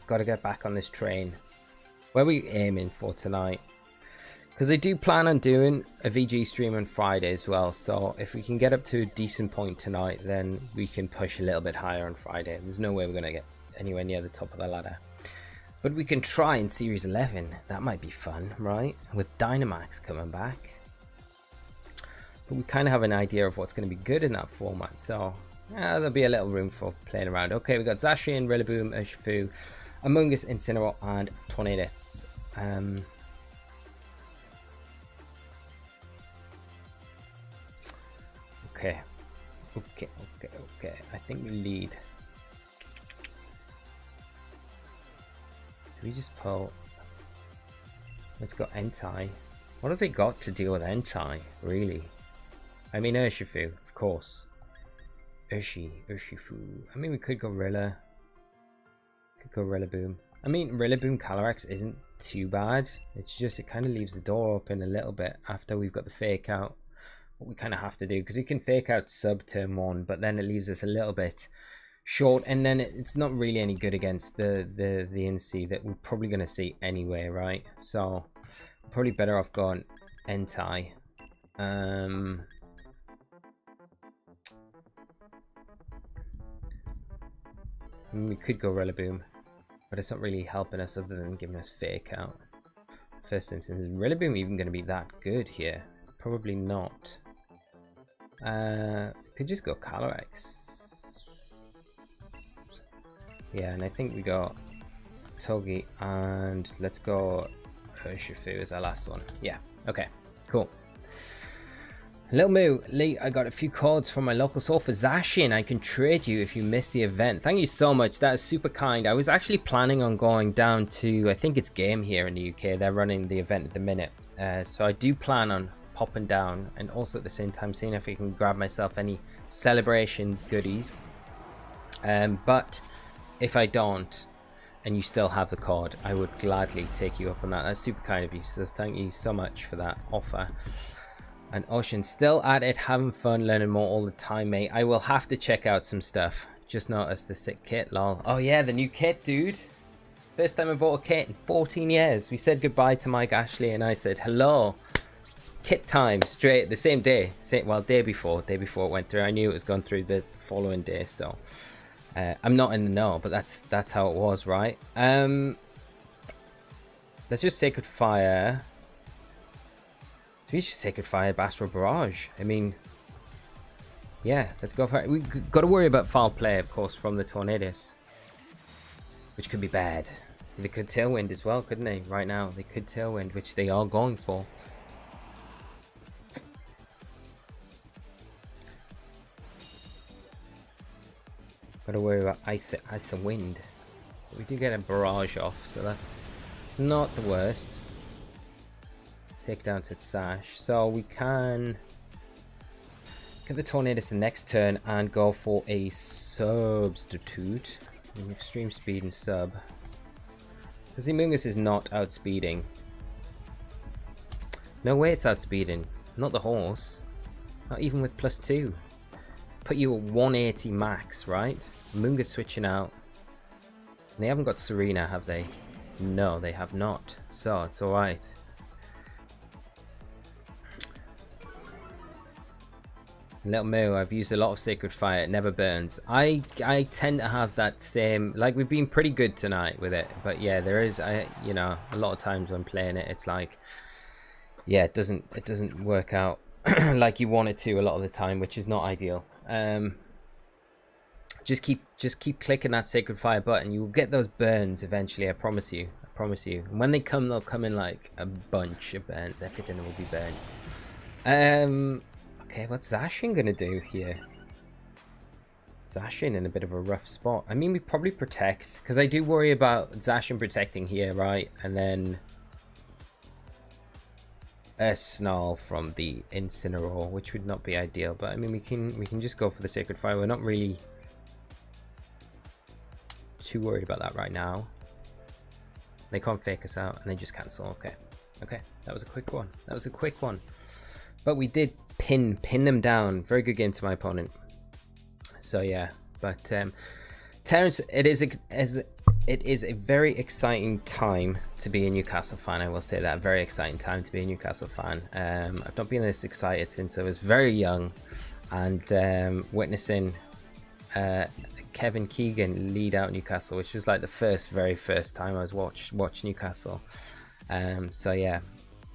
Got to get back on this train. Where are we aiming for tonight? Because I do plan on doing a VG stream on Friday as well, so if we can get up to a decent point tonight, then we can push a little bit higher on Friday. There's no way we're going to get anywhere near the top of the ladder. But we can try in Series 11. That might be fun, right? With Dynamax coming back. But we kind of have an idea of what's going to be good in that format, so there'll be a little room for playing around. Okay, we got Zacian, Rillaboom, Urshifu, Among Us, Incineroar, and Tornadus. Okay. I think we lead. Do we just pull? Let's go Entei. What have they got to deal with Entei, really? I mean, Urshifu, of course. Urshifu. I mean, we could go Rilla. Could go Rillaboom. I mean, Rillaboom Calyrex isn't too bad. It's just, it kind of leaves the door open a little bit after we've got the fake out. What we kind of have to do, because we can fake out sub turn 1, but then it leaves us a little bit short, and then it's not really any good against the NC that we're probably going to see anyway, right? So probably better off going Entei. We could go Rillaboom, but it's not really helping us other than giving us fake out. First instance, is Rillaboom even going to be that good here? Probably not. Could just go Calyrex. Yeah, and I think we got Togi, and let's go Urshifu as our last one. Yeah, okay, cool. Little Moo, Lee, I got a few codes from my local store for Zacian. I can trade you if you miss the event. Thank you so much. That is super kind. I was actually planning on going down to, I think it's Game here in the UK. They're running the event at the minute. So I do plan on popping down, and also at the same time seeing if I can grab myself any celebrations goodies. But if I don't, and you still have the code, I would gladly take you up on that. That's super kind of you. So thank you so much for that offer. And Ocean, still at it, having fun, learning more all the time, mate. I will have to check out some stuff. Just noticed the sick kit, lol. Oh yeah, the new kit, dude. First time I bought a kit in 14 years. We said goodbye to Mike Ashley and I said hello. Kit time, straight the same day. Day before it went through. I knew it was going through the following day, so I'm not in the know, but that's how it was, right? Let's just Sacred Fire. So we should Sacred Fire Astral Barrage. I mean, yeah, let's go for it. We got to worry about foul play, of course, from the Tornadus, which could be bad. They could Tailwind as well, couldn't they? Right now, they could Tailwind, which they are going for. Got to worry about ice and wind. But we do get a barrage off, so that's not the worst. Take down to Sash, so we can get the Tornadus the next turn and go for a substitute. Extreme speed and sub. Because the Amoonguss is not outspeeding. No way it's outspeeding. Not the horse. Not even with +2. Put you at 180 max, right? Amoonguss switching out. They haven't got Serena, have they? No, they have not. So it's alright. Little Moo, I've used a lot of Sacred Fire, it never burns. I tend to have that same, like, we've been pretty good tonight with it, but yeah, there is, you know, a lot of times when playing it, it's like, yeah, it doesn't work out like you want it to a lot of the time, which is not ideal. Just keep clicking that Sacred Fire button, you will get those burns eventually, I promise you. And when they come, they'll come in like a bunch of burns. Everything will be burned. Okay, what's Zacian gonna do here? Zacian in a bit of a rough spot. I mean, we probably protect, because I do worry about Zacian protecting here, right? And then a Snarl from the Incineroar, which would not be ideal. But I mean, we can just go for the Sacred Fire. We're not really too worried about that right now. They can't fake us out, and they just cancel. Okay, that was a quick one. But we did pin them down. Very good game to my opponent. So yeah, but Terrence, it is a very exciting time to be a Newcastle fan. I will say that, very exciting time to be a Newcastle fan. I've not been this excited since I was very young, and witnessing Kevin Keegan lead out Newcastle, which was like the very first time I was watched Newcastle. So yeah.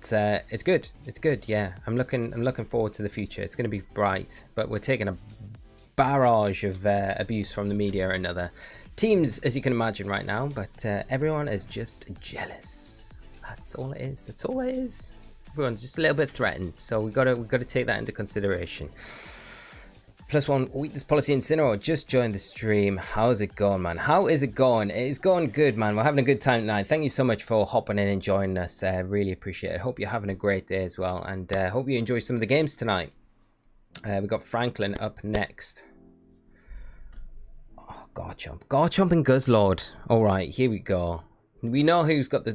It's good. Yeah, I'm looking forward to the future. It's going to be bright, but we're taking a barrage of abuse from the media and other teams, as you can imagine right now. But everyone is just jealous. That's all it is. Everyone's just a little bit threatened, so we got to take that into consideration. +1 weakness policy Incineroar just joined the stream. How's it going, man? How is it going? It's going good, man. We're having a good time tonight. Thank you so much for hopping in and joining us. Really appreciate it. Hope you're having a great day as well, and hope you enjoy some of the games tonight. We got Franklin up next. Oh, Garchomp and Guzzlord. All right, here we go. We know who's got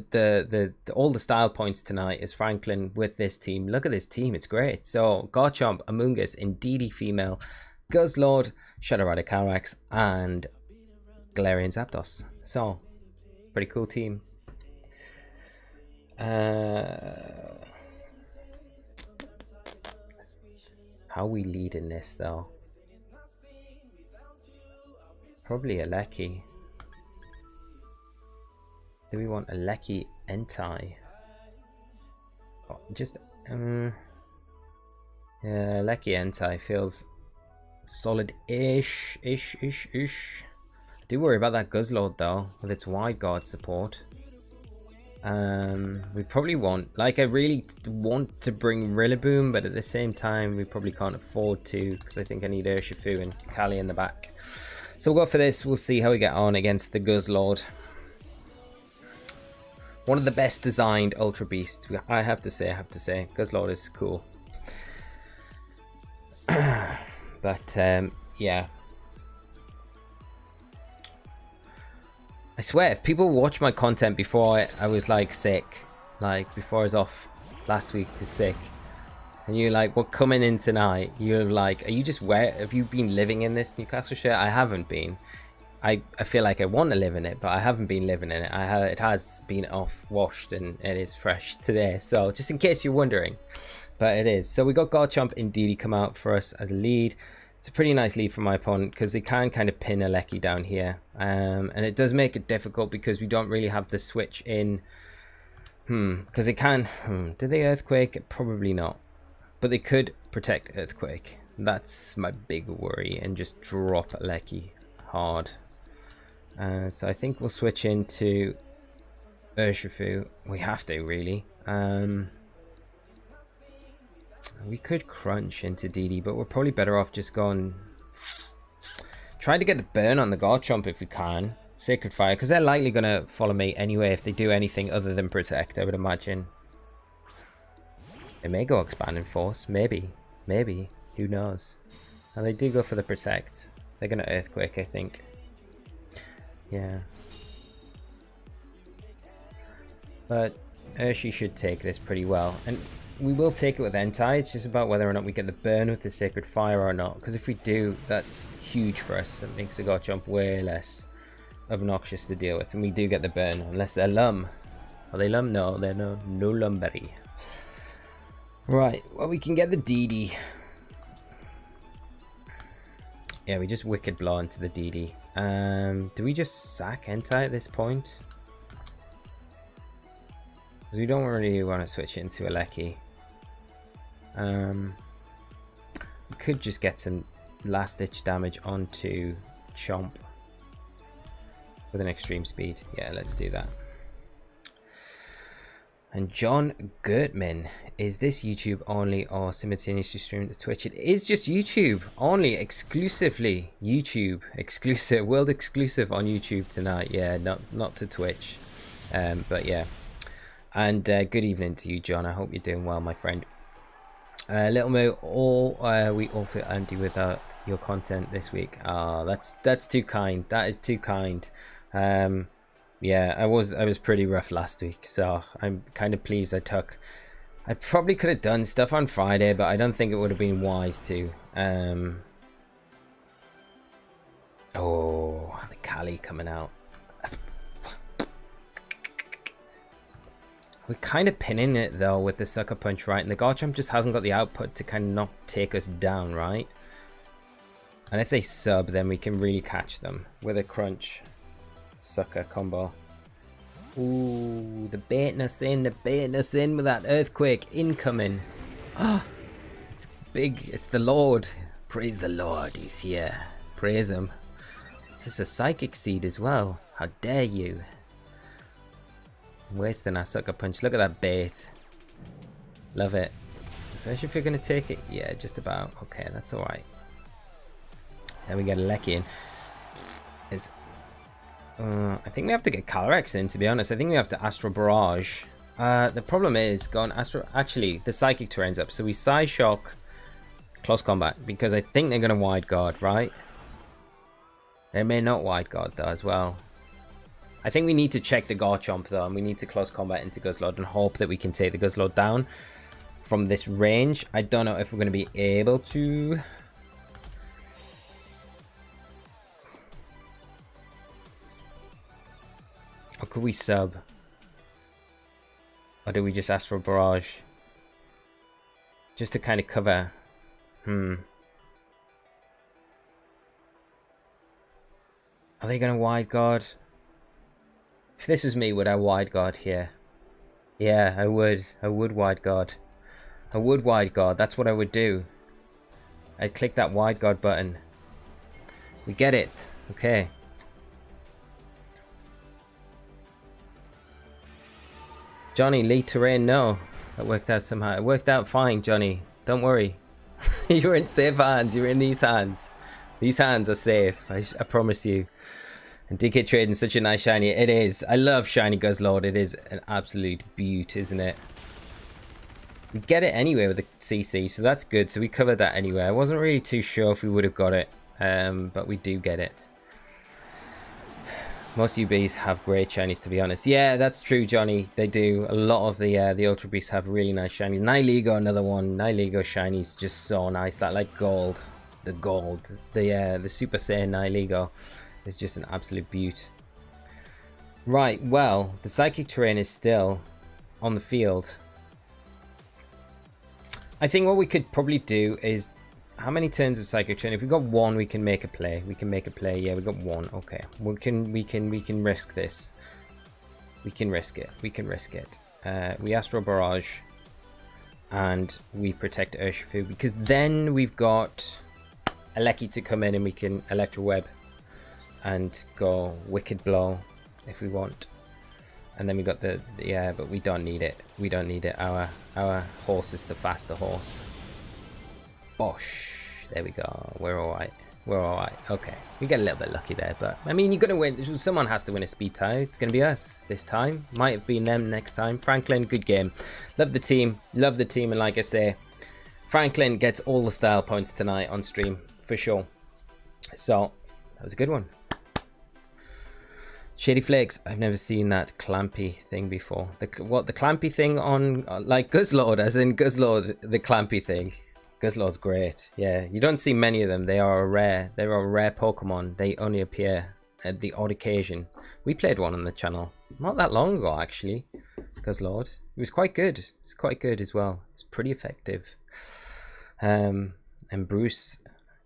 all the style points tonight is Franklin with this team. Look at this team, it's great. So Garchomp, Amoonguss, Indeedee female, Guzzlord, Shadow Rider Calyrex, and Galarian Zapdos. So, pretty cool team. How are we leading this though? Probably a Lecky. Do we want a Lecky Entei? Oh, just yeah, Lecky Entei feels solid-ish, ish. I do worry about that Guzzlord though, with its wide guard support. We probably want, like, I really want to bring Rillaboom, but at the same time we probably can't afford to, because I think I need Urshifu and Kali in the back. So we'll go for this. We'll see how we get on against the Guzzlord. One of the best designed Ultra Beasts, I have to say. Guzzlord is cool. But yeah, I swear, if people watch my content before I was like sick, like before I was off last week with sick, and you're like, well, coming in tonight, you're like, are you just have you been living in this Newcastle shirt? I haven't been. I feel like I want to live in it, but I haven't been living in it. It has been off washed and it is fresh today. So just in case you're wondering, but it is. So we got Garchomp and Didi come out for us as a lead. It's a pretty nice lead for my opponent because they can kind of pin a Lecky down here. And it does make it difficult because we don't really have the switch in. Because they can. Did they Earthquake? Probably not. But they could protect Earthquake. That's my big worry. And just drop Lecky hard. So I think we'll switch into Urshifu. We have to, really. We could crunch into Didi, but we're probably better off just going... Trying to get the burn on the Garchomp if we can. Sacred Fire, because they're likely going to follow me anyway if they do anything other than protect, I would imagine. They may go Expanding Force. Maybe. Maybe. Who knows? And they do go for the protect. They're going to Earthquake, I think. Yeah. But Urshi should take this pretty well. And we will take it with Entei. It's just about whether or not we get the burn with the Sacred Fire or not. Because if we do, that's huge for us. It makes the Garchomp way less obnoxious to deal with. And we do get the burn. Unless they're Lum. Are they Lum? No, they're no Lumberry. Right. Well, we can get the Didi. Yeah, we just Wicked Blow into the Didi. Do we just sack Entei at this point? Because we don't really want to switch into a Lecky. We could just get some last ditch damage onto Chomp with an extreme speed. Yeah, let's do that. And John Gertman, is this YouTube only or simultaneously streamed to Twitch? It is just YouTube only, exclusively YouTube, exclusive, world exclusive on YouTube tonight. Yeah, not to Twitch, but yeah. And good evening to you, John. I hope you're doing well, my friend. Little Moo, we all feel empty without your content this week. That's too kind. That is too kind. Yeah, I was pretty rough last week, so I'm kind of pleased I probably could have done stuff on Friday, but I don't think it would have been wise to. Oh, the Kali coming out. We're kind of pinning it though with the Sucker Punch, right? And the Garchomp just hasn't got the output to kind of not take us down, right? And if they sub, then we can really catch them with a Crunch Sucker combo. Ooh, the baiting us in with that Earthquake incoming. Ah, it's big, it's the Lord. Praise the Lord, he's here. Praise him. This is a Psychic Seed as well. How dare you? Wasting our Sucker Punch. Look at that bait. Love it. So if you're going to take it, yeah, just about. Okay, that's alright. Then we get a Lecky in. It's I think we have to get Calyrex in, to be honest. I think we have to Astral Barrage. The problem is going Astral... Actually, the Psychic Terrain's up. So we Psy Shock Close Combat. Because I think they're going to Wide Guard, right? They may not Wide Guard, though, as well. I think we need to check the Garchomp, though. And we need to Close Combat into Guzzlord and hope that we can take the Guzzlord down from this range. I don't know if we're going to be able to... Or could we sub? Or do we just ask for a barrage? Just to kind of cover. Are they going to wide guard? If this was me, would I wide guard here? Yeah, I would. I would wide guard. I would wide guard. That's what I would do. I'd click that wide guard button. We get it. Okay. Johnny, lead terrain, no. That worked out somehow. It worked out fine, Johnny. Don't worry. You're in safe hands. You're in these hands. These hands are safe. I promise you. And DK Trading such a nice shiny. It is. I love shiny Guzzlord. It is an absolute beaut, isn't it? We get it anyway with the CC, so that's good. So we covered that anyway. I wasn't really too sure if we would have got it, but we do get it. Most UBs have great shinies, to be honest. Yeah, that's true, Johnny. They do. A lot of the Ultra Beasts have really nice shinies. Nihilego, another one. Nihilego shinies just so nice. That like gold, the gold, the Super Saiyan Nihilego is just an absolute beaut. Right. Well, the Psychic Terrain is still on the field. I think what we could probably do is, how many turns of Psychic Terrain? If we got one, we can make a play. We can make a play. Yeah, we got one. Okay, we can risk this. We can risk it. We can risk it. We Astro Barrage, and we protect Urshifu, because then we've got Regieleki to come in and we can Electro Web and go Wicked Blow if we want. And then we got the yeah, but we don't need it. We don't need it. Our horse is the faster horse. Bosh. There we go. We're alright. We're alright. Okay. We get a little bit lucky there, but I mean, you're gonna win. Someone has to win a speed tie. It's gonna be us this time. Might have been them next time. Franklin, good game. Love the team. Love the team, and like I say, Franklin gets all the style points tonight on stream for sure. So that was a good one. Shady Flakes, I've never seen that clampy thing before. The clampy thing on like Guzzlord, as in Guzzlord, the clampy thing. Guzzlord's great. Yeah, you don't see many of them. They are rare. They are a rare Pokemon. They only appear at the odd occasion. We played one on the channel not that long ago, actually. Guzzlord. It was quite good. It was quite good as well. It was pretty effective. And Bruce,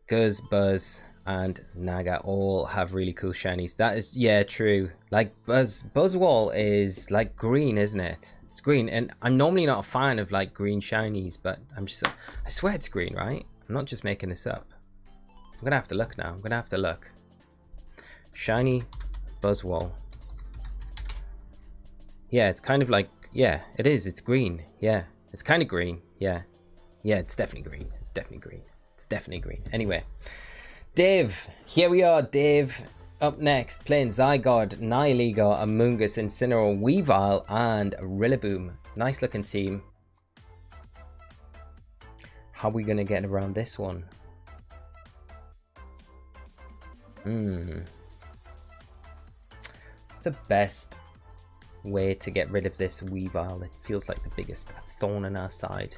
Guzz, Buzz, and Naga all have really cool shinies. That is, yeah, true. Like Buzzwole is like green, isn't it? It's green, and I'm normally not a fan of like green shinies, but I swear it's green, right? I'm not just making this up. I'm gonna have to look now. I'm gonna have to look. Shiny Buzzwole. Yeah, it's kind of like, yeah, it is. It's green. Yeah, it's kind of green. Yeah, yeah, it's definitely green. It's definitely green. It's definitely green. Anyway. Dave, here we are, Dave. Up next, playing Zygarde, Nihilego, Amoonguss, Incineroar, Weavile, and Rillaboom. Nice looking team. How are we going to get around this one? What's the best way to get rid of this Weavile? It feels like the biggest thorn in our side.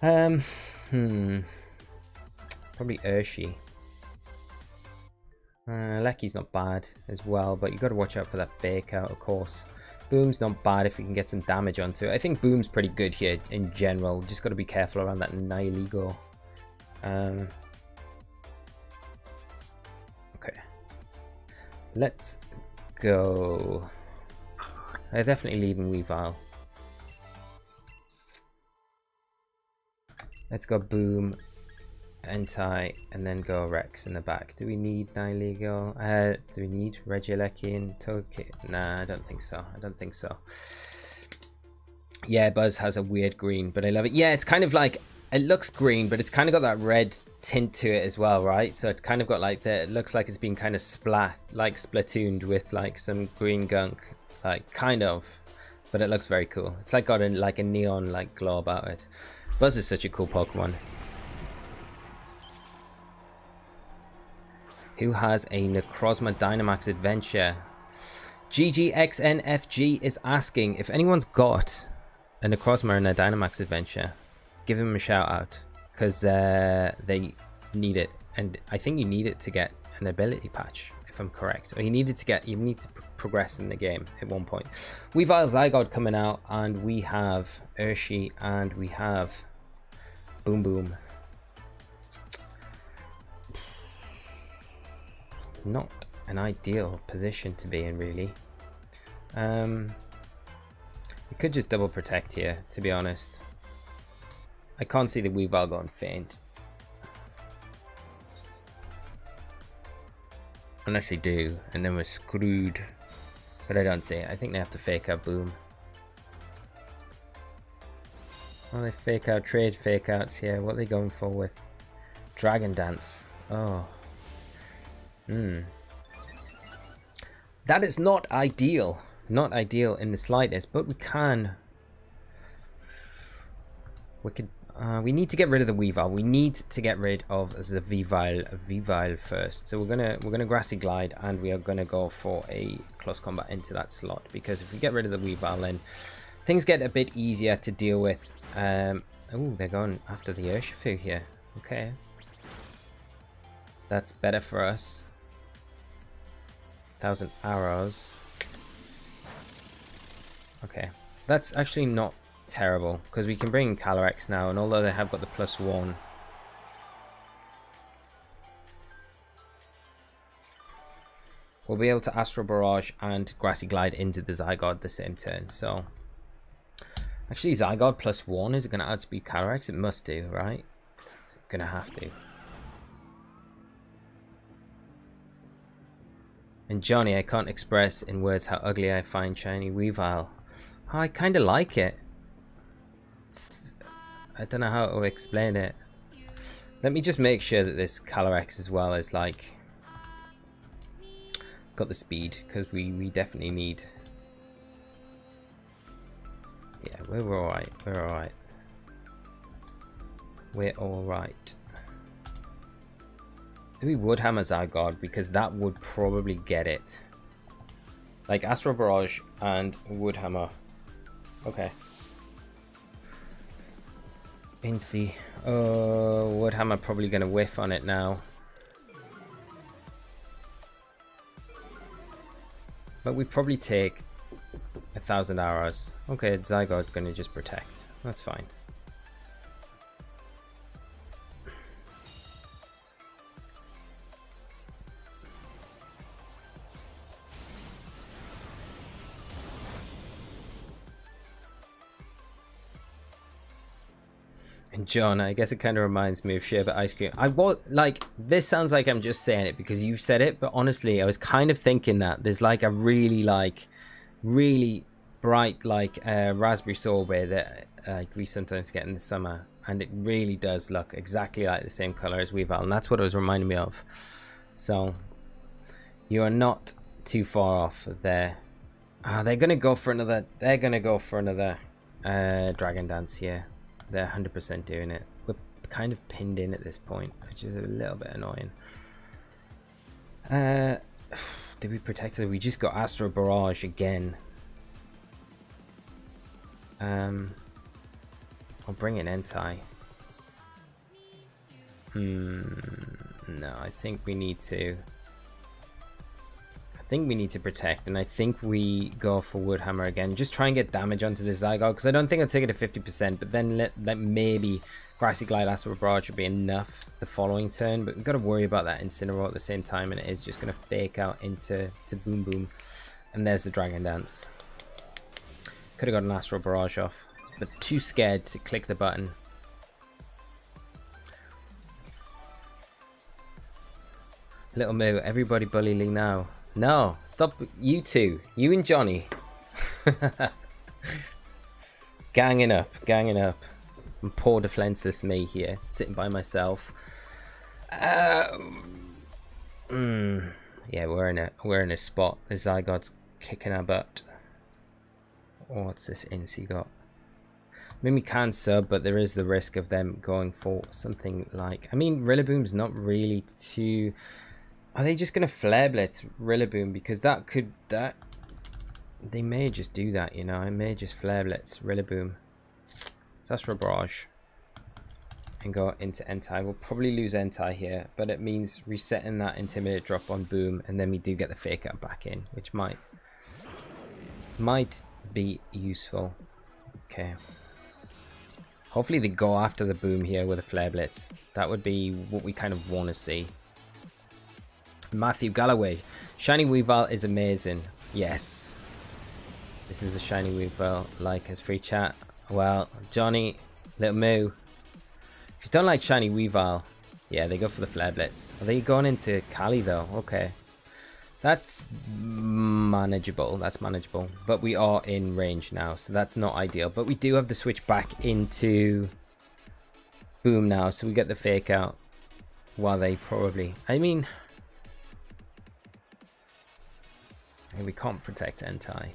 Probably Urshi. Lecky's not bad as well, but you got to watch out for that fake out, of course. Boom's not bad if we can get some damage onto it. I think Boom's pretty good here in general. Just got to be careful around that Nihilego. Okay. Let's go. I definitely lead in Weavile. Let's go Boom, Entei, and then go Rex in the back. Do we need Nihilego? Do we need Regieleki and Togekiss? Nah, I don't think so. I don't think so. Yeah, Buzz has a weird green, but I love it. Yeah, it's kind of like, it looks green, but it's kind of got that red tint to it as well, right? So it kind of got like it looks like it's been kind of splatooned with like some green gunk, like kind of, but it looks very cool. It's like got like a neon like glow about it. Buzz is such a cool Pokemon. Who has a Necrozma Dynamax Adventure? GGXNFG is asking if anyone's got a Necrozma in their Dynamax Adventure. Give him a shout out, because they need it, and I think you need it to get an ability patch, if I'm correct. Or you need to progress in the game at one point. Weavile Zygarde coming out, and we have Urshifu and we have Boom Boom. Not an ideal position to be in, really. We could just double protect here, to be honest. I can't see the Weavile going faint. Unless they do, and then we're screwed. But I don't see it. I think they have to fake out Boom. Oh, they fake out, trade fake outs here. What are they going for with Dragon Dance? Oh. That is not ideal. Not ideal in the slightest, but we can. We need to get rid of the Weavile. We need to get rid of the Weavile first. So we're gonna Grassy Glide, and we are gonna go for a close combat into that slot, because if we get rid of the Weavile, then things get a bit easier to deal with. Oh, they're going after the Urshifu here. Okay, that's better for us. 1,000 arrows. Okay, that's actually not terrible, because we can bring in Calyrex now, and although they have got the +1, we'll be able to Astral Barrage and Grassy Glide into the Zygarde the same turn. So actually, Zygarde +1, is it going to outspeed Calyrex? It must do, right? Gonna have to. And Johnny, I can't express in words how ugly I find shiny Weavile. Oh, I kind of like it. I don't know how to explain it. Let me just make sure that this Calyrex as well is like got the speed, because we definitely need. Yeah, we're alright. We're alright. We're alright. Do we Woodhammer Zygarde? Because that would probably get it. Like Astral Barrage and Woodhammer. Okay. Entei. Woodhammer probably going to whiff on it now. But we probably take 1,000 arrows. Okay, Zygarde going to just protect. That's fine. And John, I guess it kind of reminds me of sherbet ice cream. I was like, this sounds like I'm just saying it because you said it, but honestly, I was kind of thinking that there's like a really bright raspberry sorbet that we sometimes get in the summer, and it really does look exactly like the same color as Weavile, and that's what it was reminding me of. So you are not too far off there. They're gonna go for another. They're gonna go for another Dragon Dance here. They're 100% doing it. We're kind of pinned in at this point, which is a little bit annoying. Did we protect it? We just got Astral Barrage again. I'll bring in Entei. No, I think we need to. I think we need to protect, and I think we go for Woodhammer again. Just try and get damage onto the Zygarde, because I don't think I'll take it to 50%, but then let maybe Grassy Glide Astral Barrage would be enough the following turn, but we've got to worry about that Incineroar at the same time, and it is just going to fake out into Boom Boom. And there's the Dragon Dance. Could have got an Astral Barrage off, but too scared to click the button. Little Moo, everybody bully Lee now. No, stop, you two. You and Johnny. Ganging up, ganging up. And poor defenseless me here, sitting by myself. Yeah, we're in a spot. The Zygarde's kicking our butt. Oh, what's this Entei got? I mean, we can sub, but there is the risk of them going for something like. I mean, Rillaboom's not really too. Are they just gonna Flare Blitz Rillaboom? Because they may just do that, you know. I may just Flare Blitz Rillaboom. It's Astral Barrage and go into Entei. We'll probably lose Entei here, but it means resetting that Intimidate drop on Boom, and then we do get the Fake Out back in, which might be useful. Okay. Hopefully they go after the Boom here with a Flare Blitz. That would be what we kind of want to see. Matthew Galloway. Shiny Weavile is amazing. Yes. This is a Shiny Weavile. Like his free chat. Well, Johnny, Little Moo. If you don't like Shiny Weavile, yeah, they go for the Flare Blitz. Are they going into Cali though? Okay. That's manageable. That's manageable. But we are in range now, so that's not ideal. But we do have to switch back into Boom now, so we get the Fake Out while they probably... I mean... we can't protect Entei.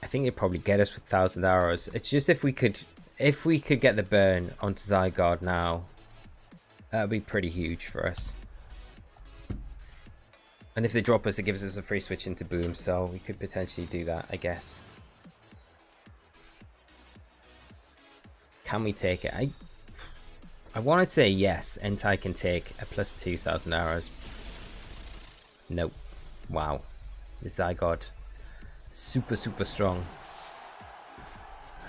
I think it'd probably get us with 1,000 arrows. It's just if we could get the burn onto Zygarde now, that would be pretty huge for us. And if they drop us, it gives us a free switch into Boom, so we could potentially do that, I guess. Can we take it? I want to say yes, Entei can take a plus 2,000 arrows. Nope. Wow. The Zygarde. Super strong.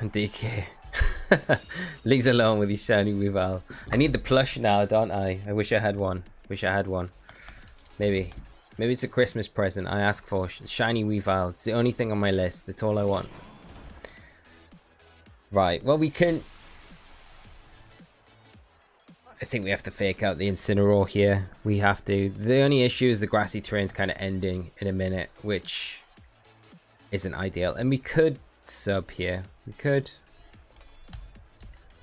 And DK. Leaves alone with his Shiny Weavile. I need the plush now, don't I? I wish I had one. Maybe it's a Christmas present I ask for. Shiny Weavile. It's the only thing on my list. That's all I want. Right. Well, we can... I think we have to Fake Out the Incineroar here. We have to. The only issue is the grassy terrain's kind of ending in a minute, which isn't ideal. And we could sub here. We could.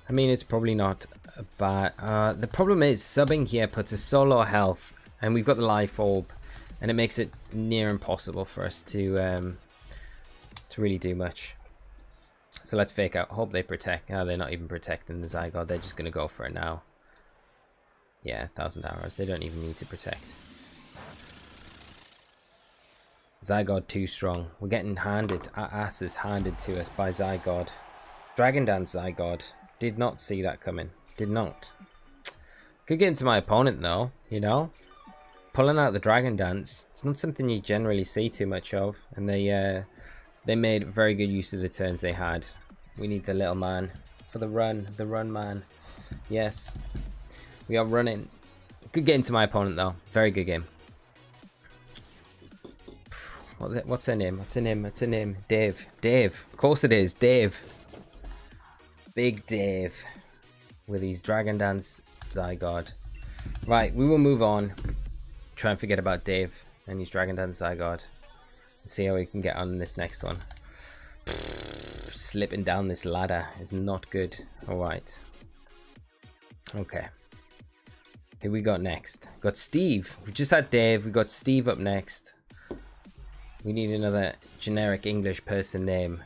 I mean, it's probably not a bad... the problem is subbing here puts us so low health, and we've got the Life Orb, and it makes it near impossible for us to really do much. So let's Fake Out. Hope they protect. Oh, they're not even protecting the Zygarde. They're just going to go for it now. Yeah, 1,000 arrows. They don't even need to protect. Zygarde too strong. We're getting handed, our asses handed to us by Zygarde. Dragon Dance Zygarde. Did not see that coming. Did not. Good game to my opponent though, you know. Pulling out the Dragon Dance. It's not something you generally see too much of. And they made very good use of the turns they had. We need the little man for the run man. Yes. We are running. Good game to my opponent though. Very good game. What's her name? What's her name? Dave. Of course it is. Dave. Big Dave. With his Dragon Dance Zygarde. Right, we will move on. Try and forget about Dave and his Dragon Dance Zygarde. And see how we can get on this next one. Slipping down this ladder is not good. Alright. Okay. Who we got next? Got Steve. We just had Dave. We got Steve up next. We need another generic English person name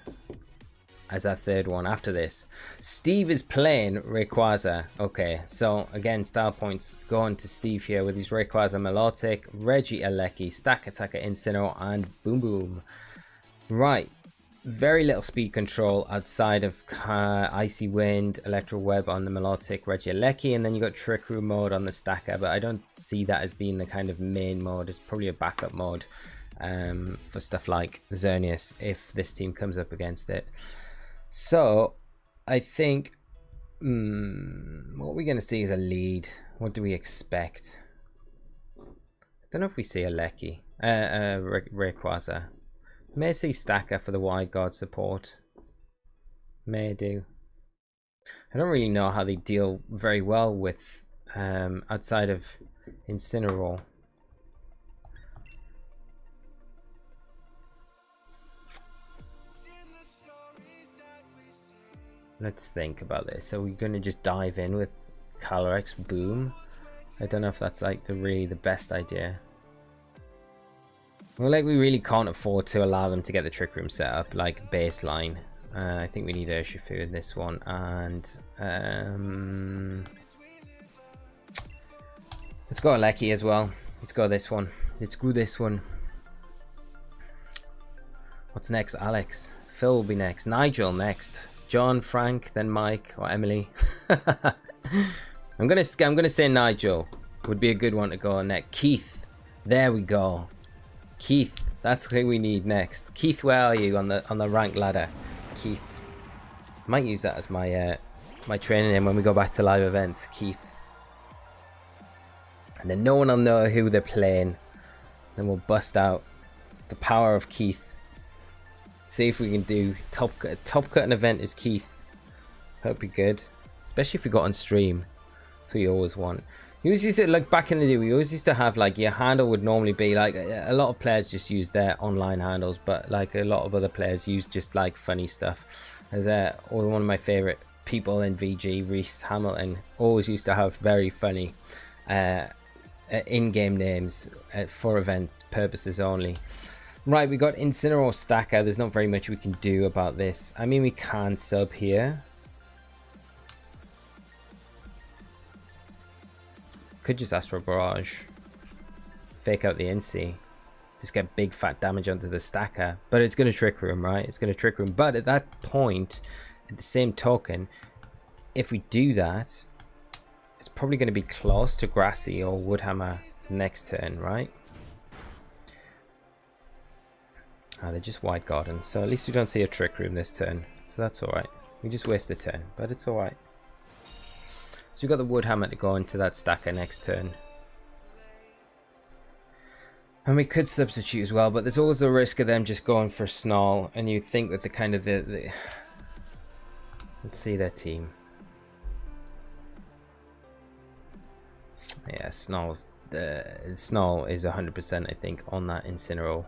as our third one after this. Steve is playing Rayquaza. Okay, so again, style points going to Steve here with his Rayquaza Melodic, Regieleki, Stack Attacker, Incineroar, and Boom Boom. Right. Very little speed control outside of Icy Wind, Electro Web on the Melodic, Regieleki, and then you got Trick Room mode on the Stacker, but I don't see that as being the kind of main mode. It's probably a backup mode for stuff like Xerneas if this team comes up against it. So I think what we're going to see is a lead. What do we expect? I don't know if we see a Lecky, Rayquaza. May see Stacker for the Wide Guard support. May do. I don't really know how they deal very well with outside of Incineroar. Let's think about this. So we're gonna just dive in with Calyrex Boom. I don't know if that's like really the best idea. Well, like we really can't afford to allow them to get the Trick Room set up like baseline. I think we need Urshifu in this one, and let's go Lecky as well. Let's go this one. Let's go this one. What's next? Alex. Phil will be next. Nigel next. John, Frank, then Mike or Emily. I'm gonna say Nigel would be a good one to go on next. Keith. There we go. Keith. That's who we need next. Keith, where are you on the rank ladder? Keith. Might use that as my my training name when we go back to live events. Keith. And then no one will know who they're playing. Then we'll bust out the power of Keith. See if we can do top cut an event as Keith. That'd be good, especially if we got on stream. That's what you always want. You always used to, like back in the day, we always used to have like your handle would normally be like a lot of players just use their online handles, but like a lot of other players use just like funny stuff. As one of my favorite people in VG, Reese Hamilton, always used to have very funny in-game names for event purposes only. Right, we got Incineroar Stacker. There's not very much we can do about this. I mean, we can sub here. Could just Astro Barrage. Fake out the Entei. Just get big fat damage onto the Stacker. But it's going to Trick Room, right? It's going to Trick Room. But at that point, at the same token, if we do that, it's probably going to be close to Grassy or Woodhammer next turn, right? They're just White Garden, so at least we don't see a Trick Room this turn, so that's alright. We just waste a turn, but it's alright. So we got the Woodhammer to go into that Stacker next turn. And we could substitute as well, but there's always the risk of them just going for Snarl, and you think with the kind of the... Let's see their team. Yeah, Snarl is 100% I think on that Incineroar.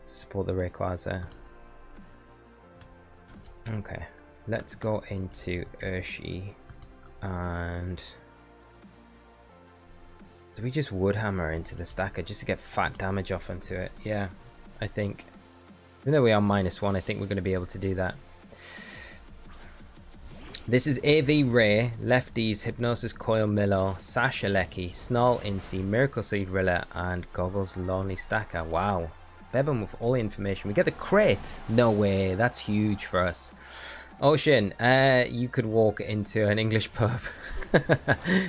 To support the Rayquaza. Okay, let's go into Urshi and do we just Woodhammer into the Stacker just to get fat damage off into it? Yeah, I think. Even though we are -1, I think we're going to be able to do that. This is AV Ray, Lefties, Hypnosis Coil Milo, Sashaleki, Snarl Incy, Miracle Seed Rilla, and Goggles Lonely Stacker. Wow. Bebum with all the information. We get the crate. No way. That's huge for us. Ocean, you could walk into an English pub.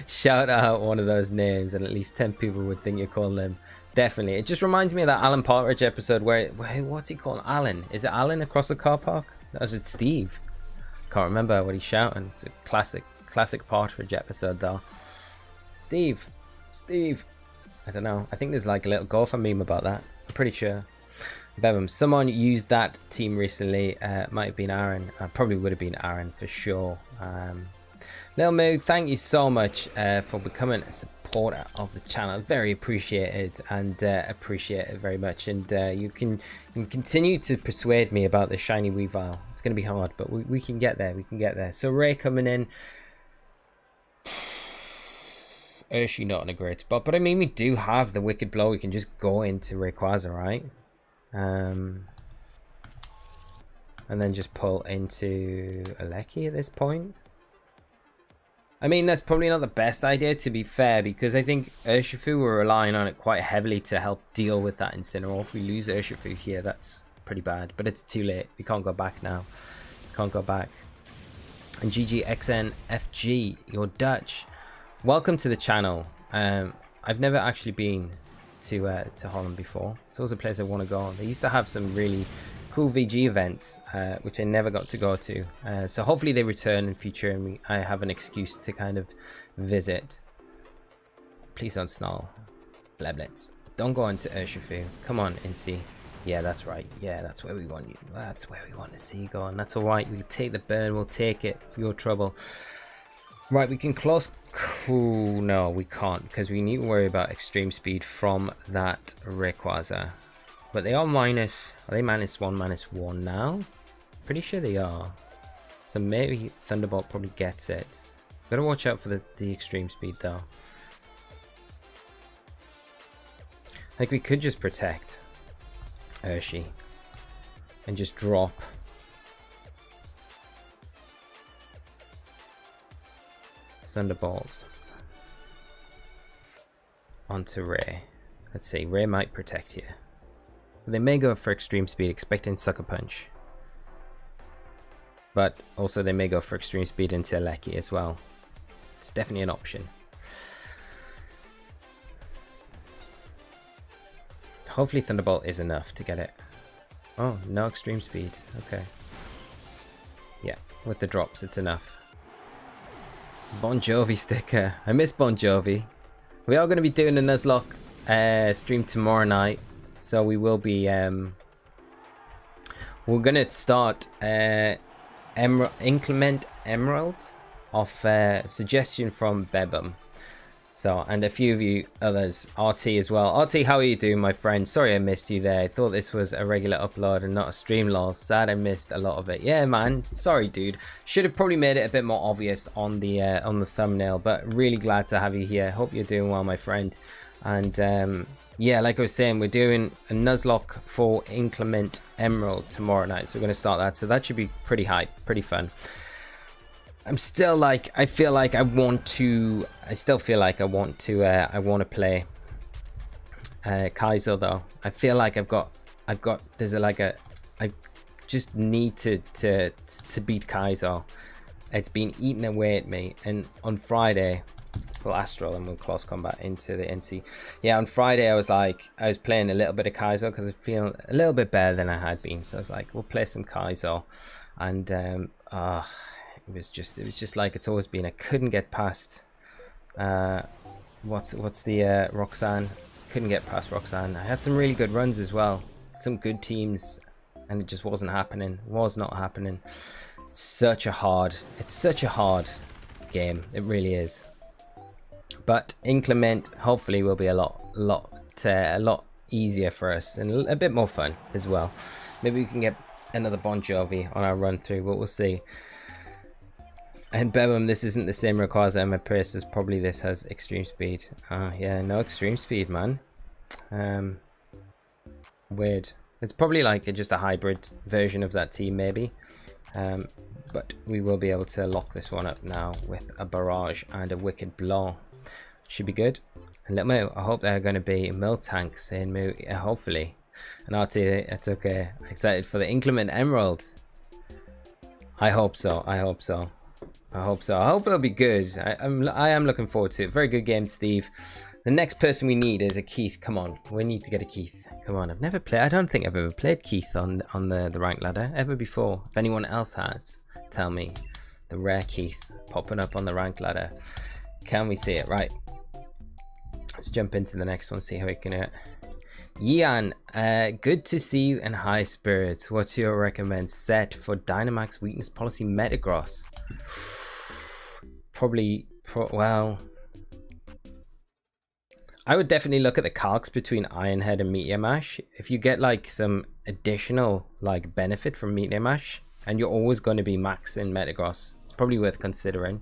Shout out one of those names and at least 10 people would think you're calling them. Definitely. It just reminds me of that Alan Partridge episode where what's he called? Alan. Is it Alan across the car park? That was it, Steve. Can't remember what he's shouting. It's a classic Partridge episode though. Steve. I don't know. I think there's like a little golfer meme about that. I'm pretty sure. Bevum, someone used that team recently. Might have been Aaron. Probably would have been Aaron for sure. Lil Moo, thank you so much for becoming a supporter of the channel. Very appreciated and appreciate it very much. And you can continue to persuade me about the shiny Weavile. It's going to be hard, but we can get there. We can get there. So Ray coming in. Urshi not in a great spot, but I mean we do have the Wicked Blow. We can just go into Rayquaza, right? And then just pull into Aleki at this point. I mean that's probably not the best idea to be fair, because I think Urshifu we're relying on it quite heavily to help deal with that Incineroar. If we lose Urshifu here, that's pretty bad, but it's too late. We can't go back now. Can't go back. And GGXNFG, you're Dutch. Welcome to the channel. I've never actually been to Holland before. It's always a place I want to go. They used to have some really cool VG events, which I never got to go to. So hopefully they return in future and I have an excuse to kind of visit. Please don't Snarl. Bleblets. Don't go into Urshifu. Come on, Incy. Yeah, that's right. Yeah, that's where we want you. That's where we want to see you going. That's all right. We can take the burn. We'll take it for your trouble. Right, we can close. Ooh, no, we can't because we need to worry about extreme speed from that Rayquaza. But they are minus. Are they -1, -1 now? Pretty sure they are. So maybe Thunderbolt probably gets it. Gotta watch out for the extreme speed though. Like we could just protect Urshi and just drop Thunderbolts onto Ray Let's see. Ray might protect here. They may go for extreme speed, expecting Sucker Punch. But also they may go for extreme speed into Leki as well. It's definitely an option. Hopefully Thunderbolt is enough to get it. Oh, no extreme speed. Okay. Yeah, with the drops, it's enough. Bon Jovi sticker. I miss Bon Jovi. We are going to be doing a Nuzlocke stream tomorrow night. So we will be... we're going to start Inclement Emeralds off suggestion from Bebum. So, and a few of you others, RT as well. RT, how are you doing, my friend? Sorry I missed you there. I thought this was a regular upload and not a stream, lol. Sad I missed a lot of it. Yeah, man. Sorry, dude. Should have probably made it a bit more obvious on the thumbnail, but really glad to have you here. Hope you're doing well, my friend. And yeah, like I was saying, we're doing a Nuzlocke for Inclement Emerald tomorrow night. So we're going to start that. So that should be pretty hype, pretty fun. I'm still like, I still feel like I want to play Kaizo though. I feel like I just need to beat Kaizo. It's been eating away at me, and on Friday, well, Astral and we'll close combat into the NC. Yeah, on Friday I was playing a little bit of Kaizo because I feel a little bit better than I had been. So I was like, we'll play some Kaizo, and it was just like it's always been. I couldn't get past what's the Roxanne. Couldn't get past Roxanne. I had some really good runs as well, some good teams, and it just wasn't happening. Was not happening. It's such a hard game. It really is. But Inclement hopefully will be a lot easier for us and a bit more fun as well. Maybe we can get another Bon Jovi on our run through, but we'll see. And Bebum, this isn't the same requires MF Pace as probably this has extreme speed. Yeah, no extreme speed, man. Weird. It's probably like just a hybrid version of that team, maybe. But we will be able to lock this one up now with a Barrage and a Wicked Blow. Should be good. And let me, I hope they're going to be Milk Tank saying Moo, hopefully. And RT, it's okay. Excited for the Inclement Emerald. I hope so. I hope so. I hope so. I hope it'll be good. I am looking forward to it. Very good game, Steve. The next person we need is a Keith. Come on, we need to get a Keith. Come on, I've never played. I don't think I've ever played Keith on the rank ladder ever before. If anyone else has, tell me. The rare Keith popping up on the rank ladder. Can we see it? Right. Let's jump into the next one. See how we can. Yian, good to see you and high spirits. What's your recommend set for Dynamax weakness policy Metagross? Well, I would definitely look at the calcs between Iron Head and Meteor Mash. If you get like some additional like benefit from Meteor Mash, and you're always going to be maxing Metagross, it's probably worth considering.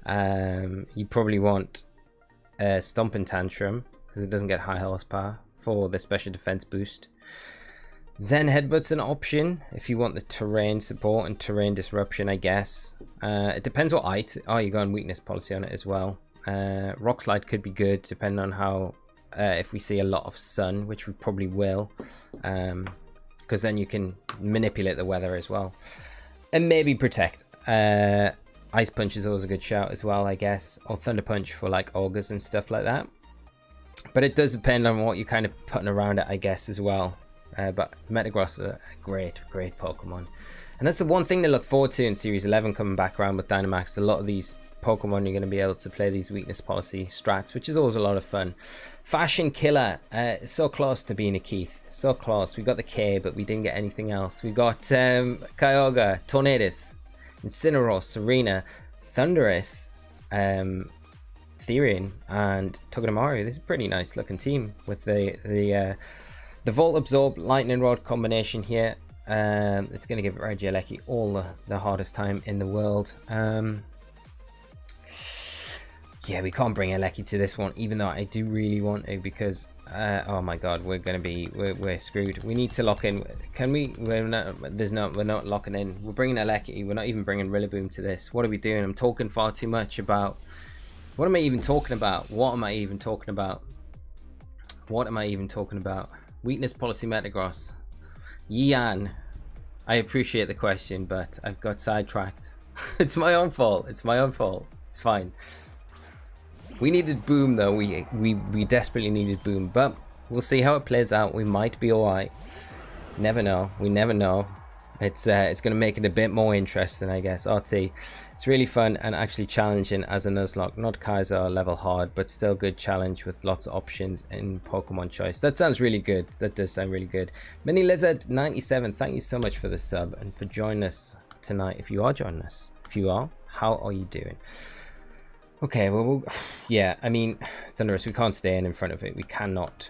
You probably want Stomp and Tantrum because it doesn't get high horsepower for the special defense boost. Zen Headbutt's an option if you want the terrain support and terrain disruption, I guess. It depends what item. Oh, you go on weakness policy on it as well. Rock Slide could be good depending on how if we see a lot of sun, which we probably will, because then you can manipulate the weather as well. And maybe Protect. Ice Punch is always a good shout as well, I guess, or Thunder Punch for like augers and stuff like that. But it does depend on what you're kind of putting around it, I guess, as well. But Metagross is a great Pokemon. And that's the one thing to look forward to in Series 11 coming back around with Dynamax. A lot of these Pokemon you're going to be able to play these weakness policy strats, which is always a lot of fun. Fashion Killer, so close to being a Keith. So close. We got the K, but we didn't get anything else. We got Kyogre, Tornadus, Incineroar, Serena, Thundurus, Therian, and Togedemaru. This is a pretty nice looking team with the Volt Absorb Lightning Rod combination here. It's going to give Regieleki all the hardest time in the world. Yeah, we can't bring Eleki to this one, even though I do really want to, because oh my god, we're screwed. We need to lock in. Can we? We're not locking in. We're bringing Eleki. We're not even bringing Rillaboom to this. What are we doing? I'm talking far too much about. What am I even talking about? What am I even talking about? What am I even talking about? Weakness policy Metagross. Yan. I appreciate the question, but I've got sidetracked. It's my own fault. It's my own fault. It's fine. We needed Boom though. We desperately needed Boom, but we'll see how it plays out. We might be alright. Never know. We never know. It's going to make it a bit more interesting, I guess. RT. It's really fun and actually challenging as a Nuzlocke. Not Kaiser level hard, but still good challenge with lots of options in Pokemon choice. That sounds really good. That does sound really good. Mini Lizard 97, thank you so much for the sub and for joining us tonight. If you are joining us, if you are, how are you doing? Okay, well, yeah, I mean, Thunderous, we can't stay in front of it. We cannot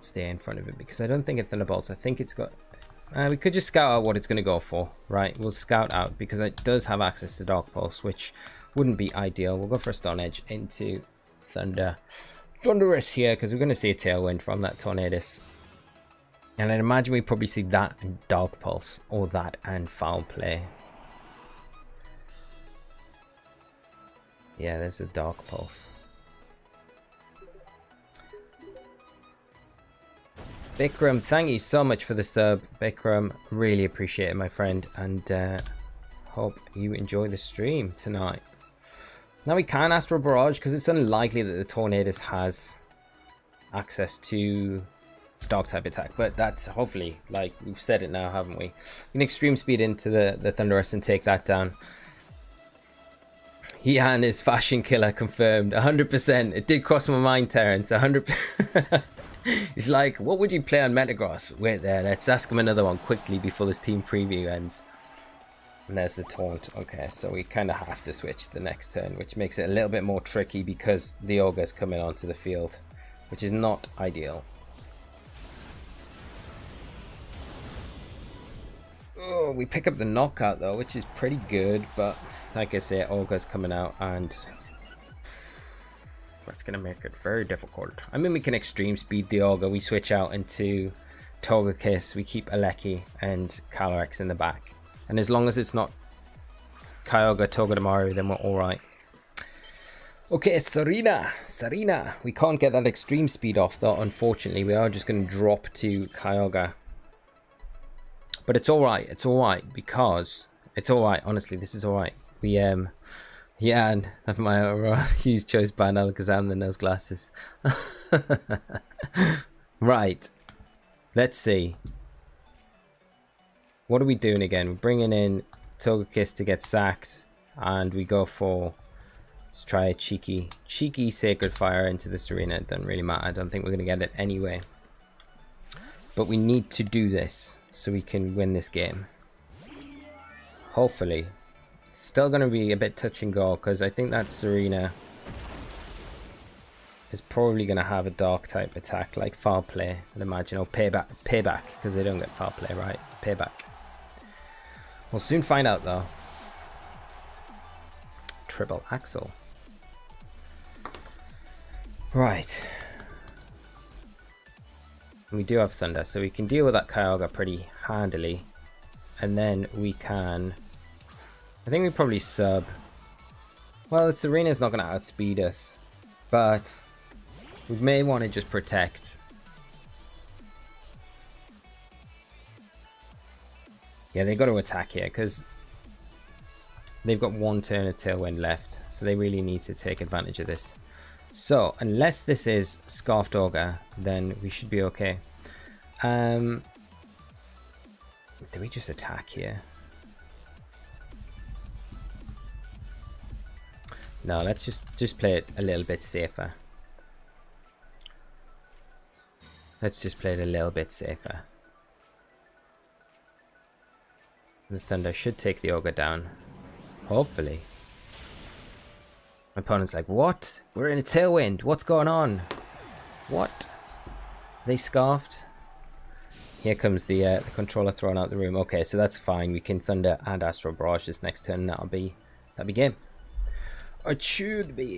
stay in front of it because I don't think it Thunderbolts. I think it's got... we could just scout out what it's going to go for, right? We'll scout out because it does have access to Dark Pulse, which wouldn't be ideal. We'll go for a Stone Edge into Thunderous here because we're going to see a Tailwind from that Tornadus. And I'd imagine we probably see that and Dark Pulse or that and Foul Play. Yeah, there's a Dark Pulse. Bikram, thank you so much for the sub. Bikram, really appreciate it, my friend, and hope you enjoy the stream tonight. Now we can Astral Barrage because it's unlikely that the Tornadus has access to Dark type attack, but that's hopefully, like we've said it now, haven't we? We can Extreme Speed into the Thunderous and take that down. Yan is Fashion Killer confirmed, 100%. It did cross my mind, Terrence, 100%. He's like, what would you play on Metagross? Wait there, let's ask him another one quickly before this team preview ends. And there's the taunt. Okay, so we kind of have to switch the next turn, which makes it a little bit more tricky because the Ogre's coming onto the field, which is not ideal. Oh, we pick up the knockout though, which is pretty good, but like I say, Ogre's coming out and that's going to make it very difficult. I mean, we can Extreme Speed the Ogre, we switch out into Togekiss, we keep Regieleki and Calyrex in the back. And as long as it's not Kyogre, Togedemaru, then we're alright. Okay, Serena. We can't get that Extreme Speed off though, unfortunately. We are just going to drop to Kyogre. But it's alright because... It's alright, honestly, this is alright. We, yeah, and have my Hughes chose ban Alakazam the nose glasses. Right. Let's see. What are we doing again? We're bringing in Togekiss to get sacked. And we go for... Let's try a cheeky Sacred Fire into the Serena. It doesn't really matter. I don't think we're going to get it anyway. But we need to do this so we can win this game. Hopefully. Still going to be a bit touch and go because I think that Serena is probably going to have a dark type attack like Foul Play, I'd imagine, or Payback because they don't get Foul Play, right? Payback. We'll soon find out though. Triple Axel. Right. We do have Thunder, so we can deal with that Kyogre pretty handily. And then we can... I think we probably sub. Well, the Serena's not going to outspeed us, but we may want to just protect. Yeah, they got to attack here because they've got one turn of Tailwind left, so they really need to take advantage of this. So, unless this is Scarfed Ogre, then we should be okay. Do we just attack here? No, let's just play it a little bit safer. Let's just play it a little bit safer. The Thunder should take the Ogre down. Hopefully. My opponent's like, what? We're in a Tailwind. What's going on? What? They scarfed? Here comes the controller throwing out the room. Okay, so that's fine. We can Thunder and Astral Barrage this next turn. That'll be game. Or it should be.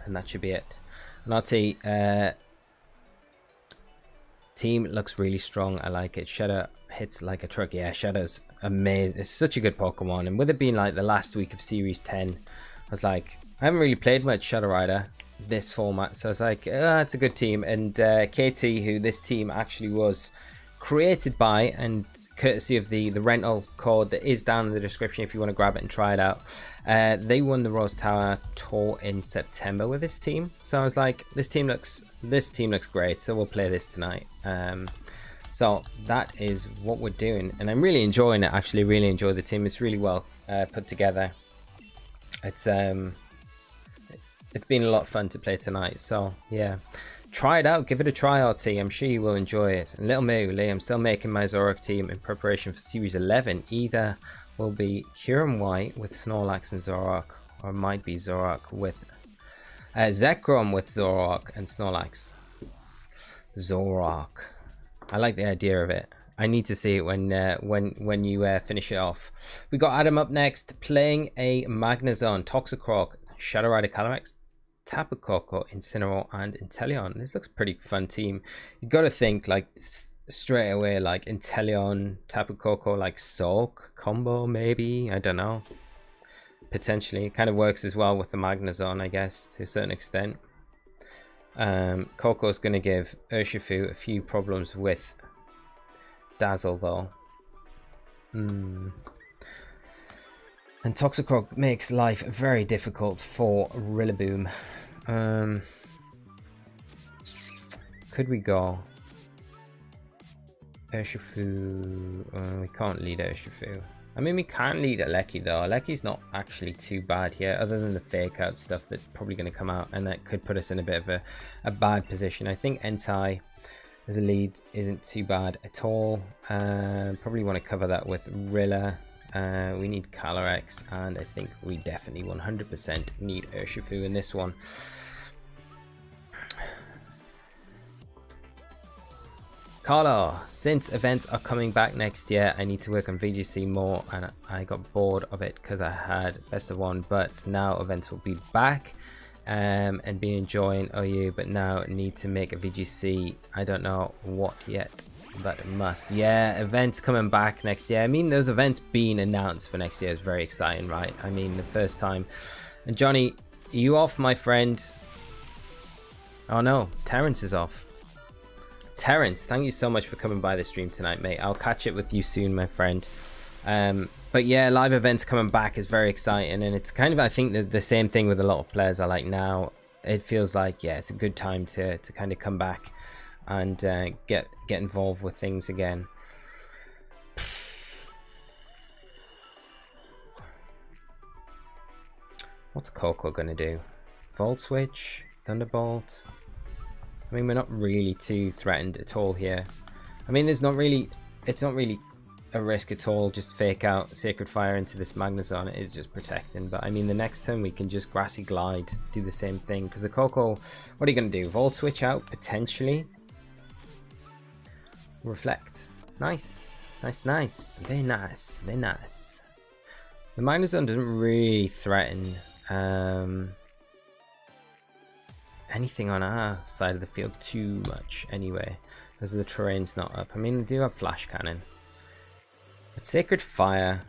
And that should be it. And I'll tell you, team looks really strong. I like it. Shadow hits like a truck. Yeah, Shadow's amazing. It's such a good Pokemon. And with it being like the last week of Series 10, I was like, I haven't really played much Shadow Rider. this format. So I was like, it's a good team. And KT, who this team actually was created by, and courtesy of the rental code that is down in the description if you want to grab it and try it out, they won the Rose Tower Tour in September with this team. So I was like, this team looks great, so we'll play this tonight. So that is what we're doing, and I'm really enjoying it. Actually, really enjoy the team. It's really well put together. It's been a lot of fun to play tonight. So yeah, try it out, give it a try, RT. I'm sure you will enjoy it. And Little Moo, Lee, I'm still making my Zoroark team in preparation for Series 11. Either will be Kyurem White with Snorlax and Zoroark, or it might be Zoroark with Zekrom with Zoroark and Snorlax. Zoroark. I like the idea of it. I need to see it when you finish it off. We got Adam up next, playing a Magnezone, Toxicroak, Shadow Rider Calyrex, Tapu Koko, Incineroar, and Inteleon. This looks pretty fun team. You got to think like straight away, like Inteleon, Tapu Koko, like Soak combo maybe. I don't know. Potentially, it kind of works as well with the Magnezone, I guess, to a certain extent. Coco's going to give Urshifu a few problems with Dazzle though. And Toxicroak makes life very difficult for Rillaboom. Could we go Urshifu? We can't lead Urshifu. I mean, we can lead Regieleki though. Regieleki's not actually too bad here, other than the fake out stuff that's probably going to come out, and that could put us in a bit of a bad position. I think Entei as a lead isn't too bad at all. Probably want to cover that with Rilla. We need Calyrex, and I think we definitely 100% need Urshifu in this one. Carlo, since events are coming back next year, I need to work on VGC more, and I got bored of it because I had best of one, but now events will be back and been enjoying OU, but now need to make a VGC. I don't know what yet, but must. Yeah, events coming back next year. I mean, those events being announced for next year is very exciting, right? I mean, the first time. And Johnny, are you off, my friend? Oh no, Terrence is off. Terrence, thank you so much for coming by the stream tonight, mate. I'll catch it with you soon, my friend. But yeah, live events coming back is very exciting, and it's kind of, I think, the same thing with a lot of players I like now. It feels like, yeah, it's a good time to kind of come back and get involved with things again. What's Coco gonna do? Volt Switch? Thunderbolt? I mean, we're not really too threatened at all here. I mean, it's not really a risk at all. Just fake out Sacred Fire into this Magnezone. It is just protecting. But I mean, the next turn we can just Grassy Glide, do the same thing. Because the Coco, what are you going to do? Volt Switch out, potentially. Reflect. Nice. Nice, nice. Very nice. Very nice. The Magnezone doesn't really threaten anything on our side of the field too much anyway, because the terrain's not up. I mean, we do have Flash Cannon, but Sacred Fire,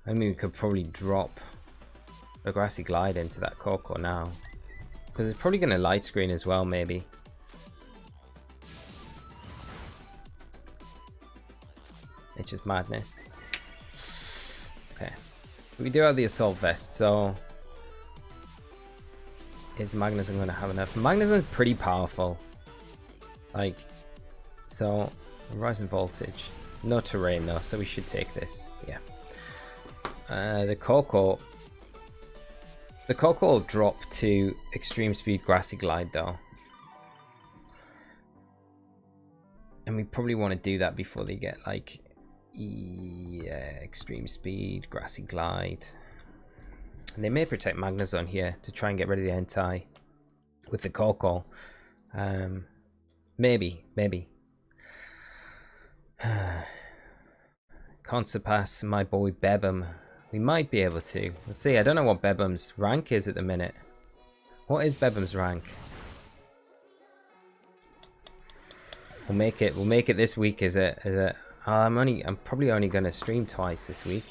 I mean, we could probably drop a Grassy Glide into that Coco now, because it's probably going to light screen as well, maybe. It's just madness. Okay, we do have the Assault Vest, so is Magnezone going to have enough? Magnezone's pretty powerful. Like, so, Rising Voltage. No terrain though, so we should take this. Yeah. The Coco will drop to Extreme Speed Grassy Glide though. And we probably want to do that before they get like, yeah, Extreme Speed, Grassy Glide. And they may protect Magnezone here to try and get rid of the Entei with the Coco. Maybe. Can't surpass my boy Bebum. We might be able to. Let's see. I don't know what Bebum's rank is at the minute. What is Bebum's rank? We'll make it this week as a I'm probably only gonna stream twice this week.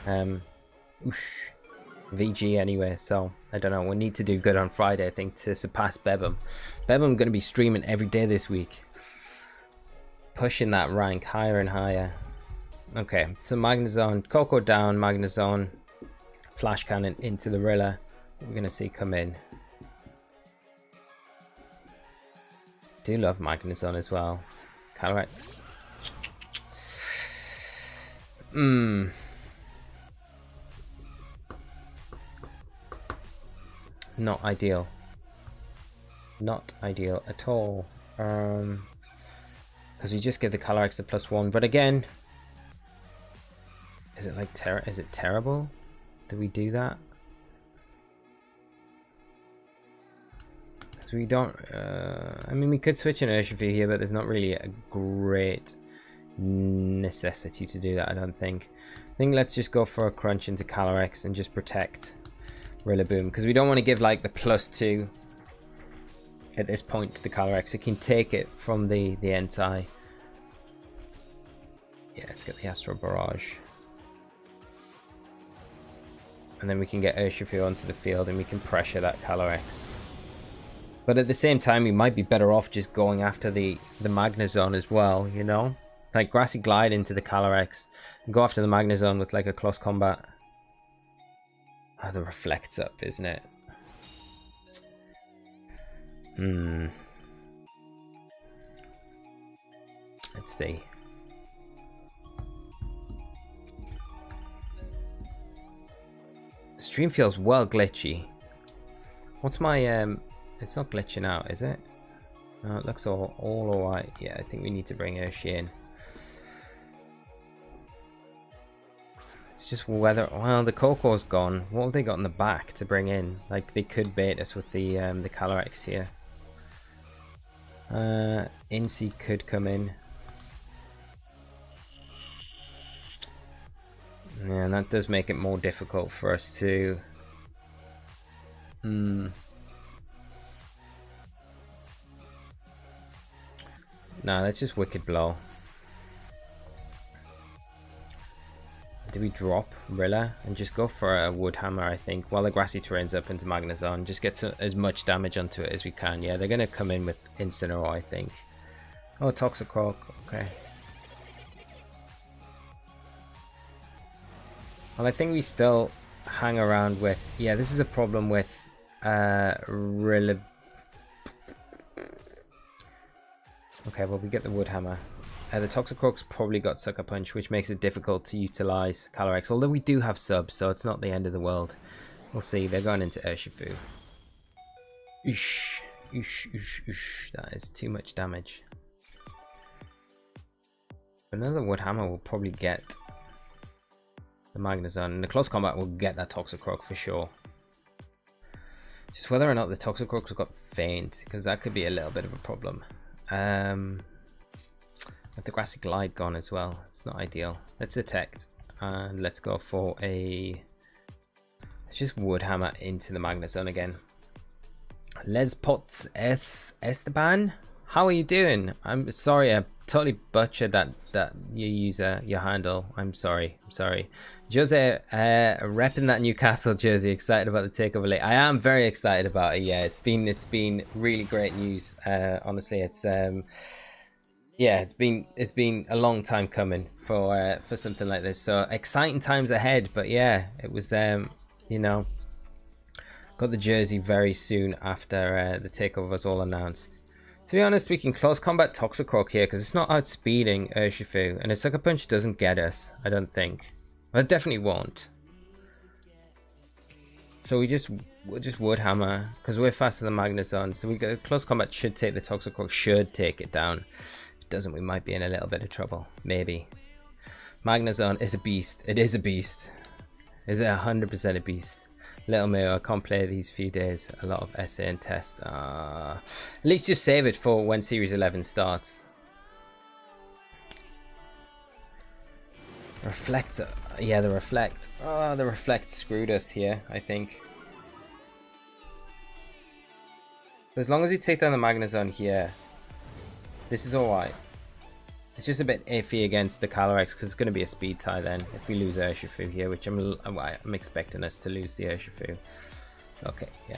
Oosh. VG anyway, so I don't know. We need to do good on Friday, I think, to surpass Bebum. Bebum going to be streaming every day this week, pushing that rank higher and higher. Okay, so Magnezone, Coco down, Magnezone, Flash Cannon into the Rilla. We're going to see come in. Do love Magnezone as well. Calyrex. Not ideal. Not ideal at all. Because you just give the Calyrex a +1, but again, is it like is it terrible? Do we do that? Because we don't. I mean, we could switch an Urshifu here, but there's not really a great necessity to do that. I don't think. I think let's just go for a crunch into Calyrex and just protect Rillaboom, because we don't want to give like the +2 at this point to the Calyrex. It can take it from the Entei. Yeah, let's get the Astral Barrage. And then we can get Urshifu onto the field and we can pressure that Calyrex. But at the same time, we might be better off just going after the Magnezone as well, you know? Like Grassy Glide into the Calyrex and go after the Magnezone with like a close combat. Oh, the Reflect's up, isn't it? Let's see. The stream feels well glitchy. What's my it's not glitching out, is it? No, it looks all alright. Yeah, I think we need to bring Urshi in. It's just whether, well, the Coco's gone. What have they got in the back to bring in? Like, they could bait us with the Calyrex here. Incy could come in. Yeah, and that does make it more difficult for us to... No, let's just Wicked Blow. Do we drop Rilla and just go for a Wood Hammer, I think, while the Grassy Terrain's up into Magnezone? Just get as much damage onto it as we can. Yeah, they're going to come in with Incineroar, I think. Oh, Toxicroak. Okay. Well, I think we still hang around with... Yeah, this is a problem with Rilla. Okay, well, we get the Wood Hammer. The Toxicroak's probably got Sucker Punch, which makes it difficult to utilize Calyrex. Although we do have subs, so it's not the end of the world. We'll see. They're going into Urshifu. Oosh. Oosh, oosh, oosh. That is too much damage. Another Wood Hammer will probably get the Magnezone. And the close combat will get that Toxicroak for sure. Just whether or not the Toxicroak's got Feint, because that could be a little bit of a problem. With the Grassy Glide gone as well, it's not ideal. Let's detect and let's go for a... Let's just Wood Hammer into the Magnezone again. Les Pots Esteban, how are you doing? I'm sorry, I totally butchered that your handle. I'm sorry. Jose, repping that Newcastle jersey. Excited about the takeover late. I am very excited about it. Yeah, it's been really great news. Honestly, it's yeah, it's been a long time coming for something like this. So exciting times ahead. But yeah, it was you know, got the jersey very soon after the takeover was all announced. To be honest, we can close combat Toxicroak here because it's not outspeeding Urshifu, and a Sucker Punch doesn't get us, I don't think. Well, it definitely won't. So we'll just Wood Hammer because we're faster than Magnezone. So we got close combat should take the Toxicroak, should take it down. If it doesn't, we might be in a little bit of trouble, maybe. Magnezone is a beast. It is a beast. Is it 100% a beast? Little Mirror, I can't play these few days. A lot of essay and test. At least just save it for when Series 11 starts. Reflector. Yeah, the Reflect. Oh, the Reflect screwed us here, I think. But as long as we take down the Magnezone here, this is alright. It's just a bit iffy against the Calyrex because it's going to be a speed tie then if we lose Urshifu here, which I'm expecting us to lose the Urshifu. Okay, yeah.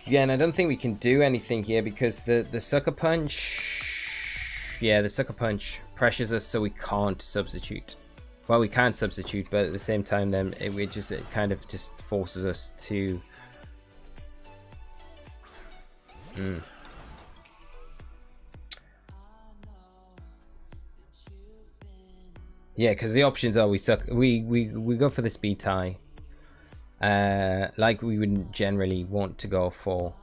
Yeah, and I don't think we can do anything here because the Sucker Punch... Yeah, the Sucker Punch pressures us so we can't substitute. Well, we can substitute, but at the same time then it kind of just forces us to... Yeah, because the options are we go for the speed tie. Like we would generally want to go for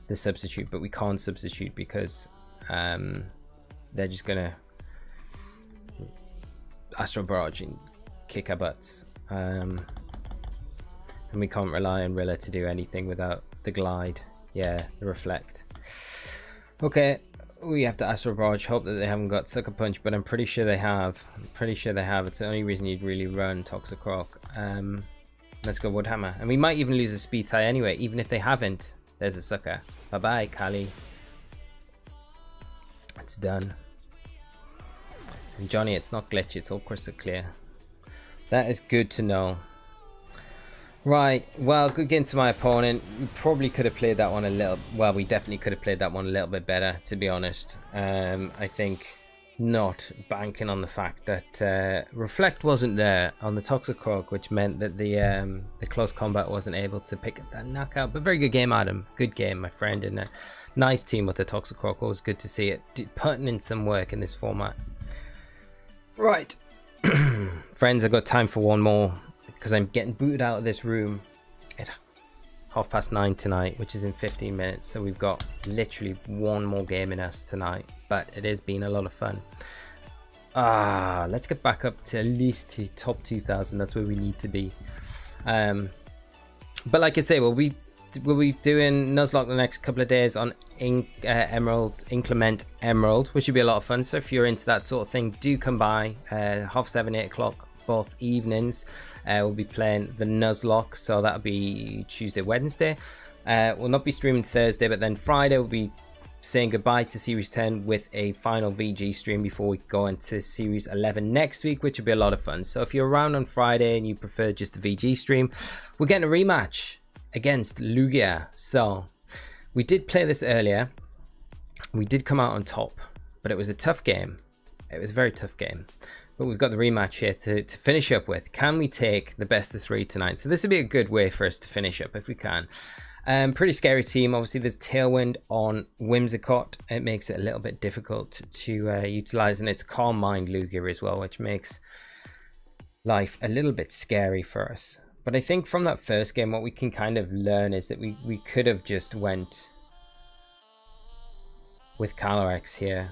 the substitute, but we can't substitute because they're just gonna Astral Barrage and kick our butts, and we can't rely on Rilla to do anything without the glide. Yeah, the reflect. Okay, we have to Astral Barrage, hope that they haven't got Sucker Punch, but I'm pretty sure they have. It's the only reason you'd really run Toxicroak. Let's go Woodhammer. And we might even lose a speed tie anyway, even if they haven't. There's a sucker. Bye-bye, Kali. It's done. And Johnny, it's not glitchy, it's all crystal clear. That is good to know. Right, well, good game to my opponent. We probably could have played that one a little... Well, we definitely could have played that one a little bit better, to be honest. I think... not banking on the fact that Reflect wasn't there on the Toxicroak, which meant that the close combat wasn't able to pick up that knockout. But very good game, Adam. Good game, my friend, and a nice team with the Toxicroak. Always good to see it putting in some work in this format. Right, friends, I've got time for one more because I'm getting booted out of this room at 9:30 tonight, which is in 15 minutes. So we've got literally one more game in us tonight, but it has been a lot of fun. Let's get back up to at least to top 2000. That's where we need to be. But like I say, we'll be doing Nuzlocke the next couple of days on Inclement Emerald, which should be a lot of fun. So if you're into that sort of thing, do come by 7:30, 8 o'clock both evenings. We'll be playing the Nuzlocke, so that'll be Tuesday, Wednesday. We'll not be streaming Thursday, but then Friday we'll be saying goodbye to Series 10 with a final VG stream before we go into Series 11 next week, which will be a lot of fun. So if you're around on Friday and you prefer just a VG stream, we're getting a rematch against Lugia. So we did play this earlier. We did come out on top, but it was a tough game. It was a very tough game. But we've got the rematch here to finish up with. Can we take the best of 3 tonight? So this would be a good way for us to finish up if we can. Pretty scary team. Obviously, there's Tailwind on Whimsicott. It makes it a little bit difficult to utilize, and it's Calm Mind Lugia as well, which makes life a little bit scary for us. But I think from that first game, what we can kind of learn is that we could have just went with Calyrex here.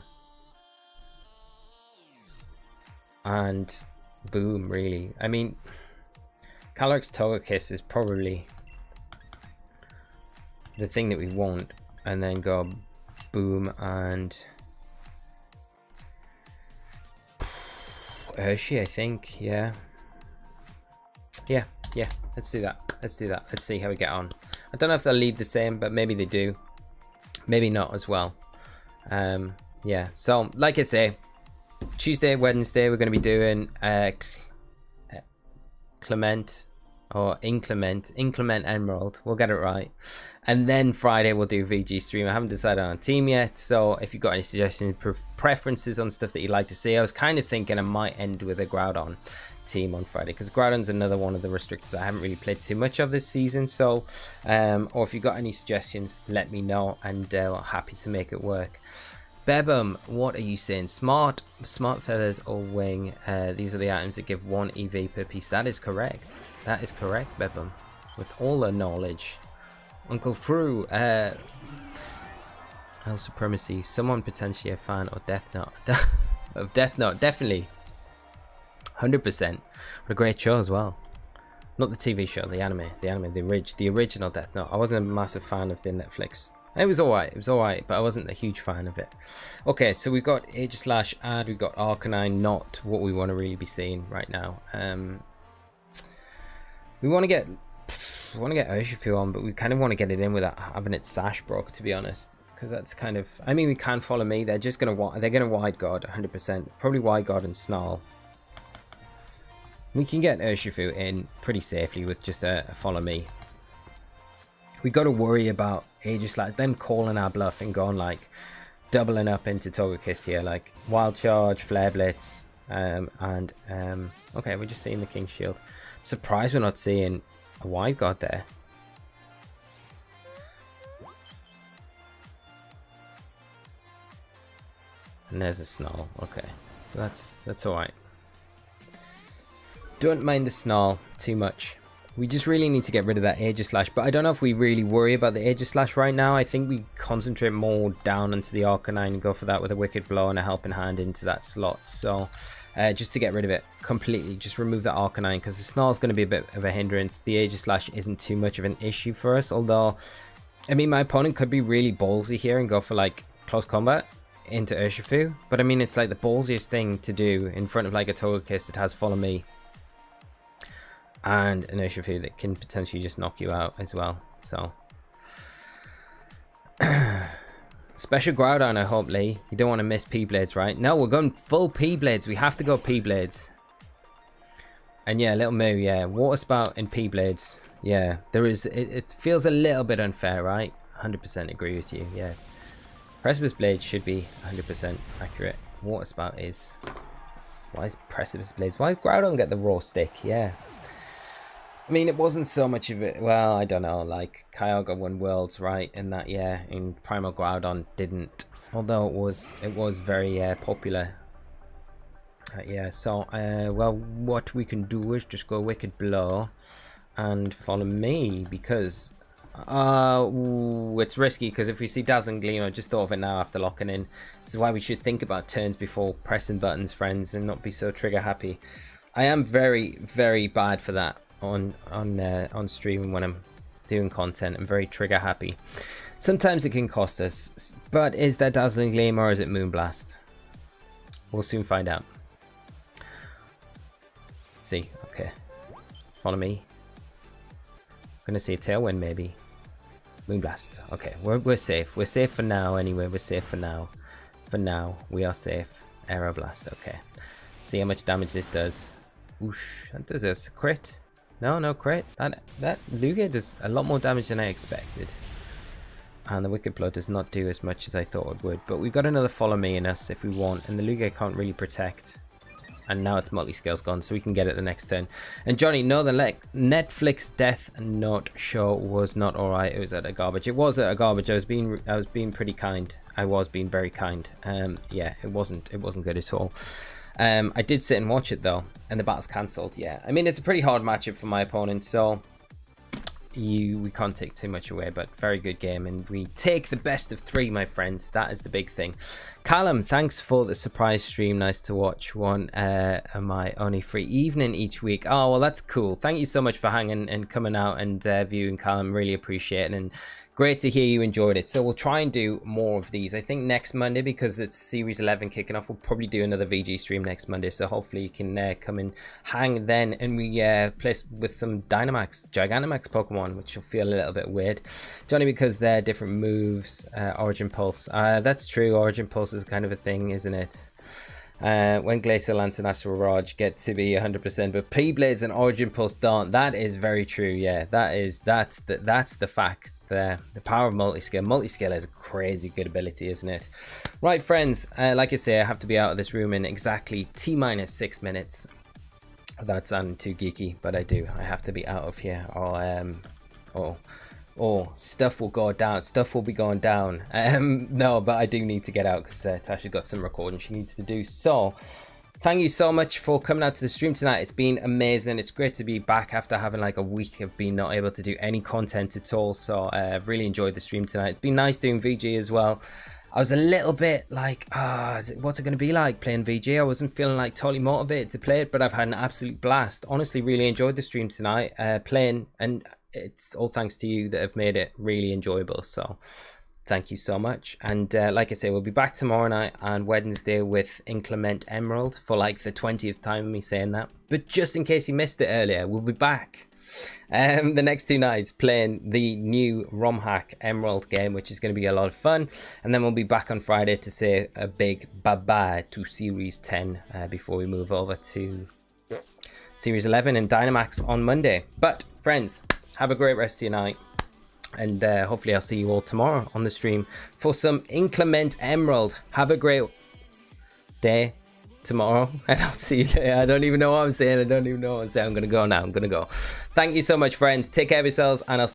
And boom, really. I mean, Calyrex Togekiss is probably the thing that we want, and then go boom and Hershey, I think. Yeah, let's do that. Let's see how we get on. I don't know if they'll leave the same, but maybe they do, maybe not as well. Yeah, so like I say, Tuesday, Wednesday we're going to be doing Inclement Emerald. We'll get it right. And then Friday we'll do VG stream. I haven't decided on a team yet, so if you've got any suggestions, preferences on stuff that you'd like to see, I was kind of thinking I might end with a Groudon team on Friday, because Groudon's another one of the restrictors I haven't really played too much of this season. So or if you've got any suggestions, let me know, and I'm happy to make it work. Bebum, what are you saying? Smart Feathers or Wing? These are the items that give 1 EV per piece. That is correct. That is correct, Bebum. With all the knowledge. Uncle True. Hell Supremacy. Someone potentially a fan of Death Note. Of Death Note, definitely. 100%. What a great show as well. Not the TV show, the anime, the original Death Note. I wasn't a massive fan of the Netflix. It was alright, but I wasn't a huge fan of it. Okay, so we've got Aegislash, we've got Arcanine, not what we want to really be seeing right now. We want to get I want to get Urshifu on, but we kind of want to get it in without having it sash broke, to be honest. Because that's kind of... I mean, we can follow me. They're just going to... They're going to wide guard 100%. Probably wide guard and snarl. We can get Urshifu in pretty safely with just a follow me. We got to worry about Aegislash, them calling our bluff and going like doubling up into Togekiss here, like Wild Charge, Flare Blitz, okay, we're just seeing the King's Shield. I'm surprised we're not seeing a wide guard there. And there's a Snarl. Okay, so that's all right. Don't mind the Snarl too much. We just really need to get rid of that Aegislash, but I don't know if we really worry about the Aegislash right now. I think we concentrate more down into the Arcanine and go for that with a Wicked Blow and a Helping Hand into that slot. So just to get rid of it completely, just remove that Arcanine, because the Snarl is going to be a bit of a hindrance. The Aegislash isn't too much of an issue for us, although, I mean, my opponent could be really ballsy here and go for like close combat into Urshifu, but I mean, it's like the ballsiest thing to do in front of like a Togekiss that has Follow Me and an Urshifu that can potentially just knock you out as well. So special Groudon, I hope, Lee. You don't want to miss P-Blades, right? No, we're going full P-Blades. We have to go P-Blades. And yeah, Little Moo, yeah, Water Spout and P-Blades. Yeah, there is, it feels a little bit unfair, right? 100% agree with you, yeah. Precipice Blade should be 100% accurate. Water Spout is. Why is Precipice Blades? Why did Groudon get the raw stick? Yeah. I mean, it wasn't so much of it. Well, I don't know. Like, Kyogre won Worlds, right? In that year, and Primal Groudon didn't. Although it was very popular. Yeah. So, well, what we can do is just go Wicked Blow and Follow Me, because it's risky, because if we see Dazzling Gleam, I just thought of it now after locking in. This is why we should think about turns before pressing buttons, friends, and not be so trigger happy. I am very, very bad for that on stream when I'm doing content. I'm very trigger happy. Sometimes it can cost us, but is that Dazzling Gleam or is it Moonblast? We'll soon find out. Let's see, okay. Follow me. Gonna see a Tailwind maybe. Moonblast. Okay, we're safe. We're safe for now anyway. We're safe for now. For now, we are safe. Aeroblast. Okay. See how much damage this does. Whoosh. That does a crit. No crit. That Lugia does a lot more damage than I expected. And the Wicked Blow does not do as much as I thought it would. But we've got another Follow Me in us if we want. And the Lugia can't really protect. And now its multi-scale's gone, so we can get it the next turn. And Johnny, no, the Netflix Death Note show was not alright. It was at a garbage. It was at a garbage. I was being pretty kind. I was being very kind. Yeah, it wasn't good at all. I did sit and watch it though, and the battle's cancelled. Yeah, I mean, it's a pretty hard matchup for my opponent, so we can't take too much away, but very good game, and we take the best of 3, my friends. That is the big thing. Callum, thanks for the surprise stream. Nice to watch one of my only free evening each week. Oh, well, that's cool. Thank you so much for hanging and coming out and viewing, Callum. Really appreciate it, and great to hear you enjoyed it. So we'll try and do more of these. I think next Monday, because it's Series 11 kicking off, we'll probably do another VG stream next Monday. So hopefully you can come and hang then, and we play with some Dynamax, Gigantamax Pokemon, which will feel a little bit weird. It's only because they're different moves. Origin Pulse. That's true. Origin Pulse is kind of a thing, isn't it? When Glacial Lance and Astral Rage get to be 100%, but P-Blades and Origin Pulse don't. That is very true. Yeah, that's the fact there. The power of multi-scale. Multi-scale is a crazy good ability, isn't it? Right, friends. Like I say, I have to be out of this room in exactly T-minus 6 minutes. That sounded too geeky, but I do. I have to be out of here. Or stuff will go down. Stuff will be going down. No, but I do need to get out because Tasha's got some recording she needs to do. So, thank you so much for coming out to the stream tonight. It's been amazing. It's great to be back after having like a week of being not able to do any content at all. So, I've really enjoyed the stream tonight. It's been nice doing VG as well. I was a little bit like, what's it going to be like playing VG? I wasn't feeling like totally motivated to play it, but I've had an absolute blast. Honestly, really enjoyed the stream tonight, playing, and it's all thanks to you that have made it really enjoyable. So thank you so much. And like I say, we'll be back tomorrow night and Wednesday with Inclement Emerald for like the 20th time of me saying that. But just in case you missed it earlier, we'll be back The next 2 nights playing the new ROM hack Emerald game, which is going to be a lot of fun. And then we'll be back on Friday to say a big bye-bye to Series 10 before we move over to Series 11 and Dynamax on Monday. But friends, have a great rest of your night. And hopefully I'll see you all tomorrow on the stream for some Inclement Emerald. Have a great day tomorrow, and I'll see you later. I don't even know what I'm saying. I'm going to go now. I'm going to go. Thank you so much, friends. Take care of yourselves, and I'll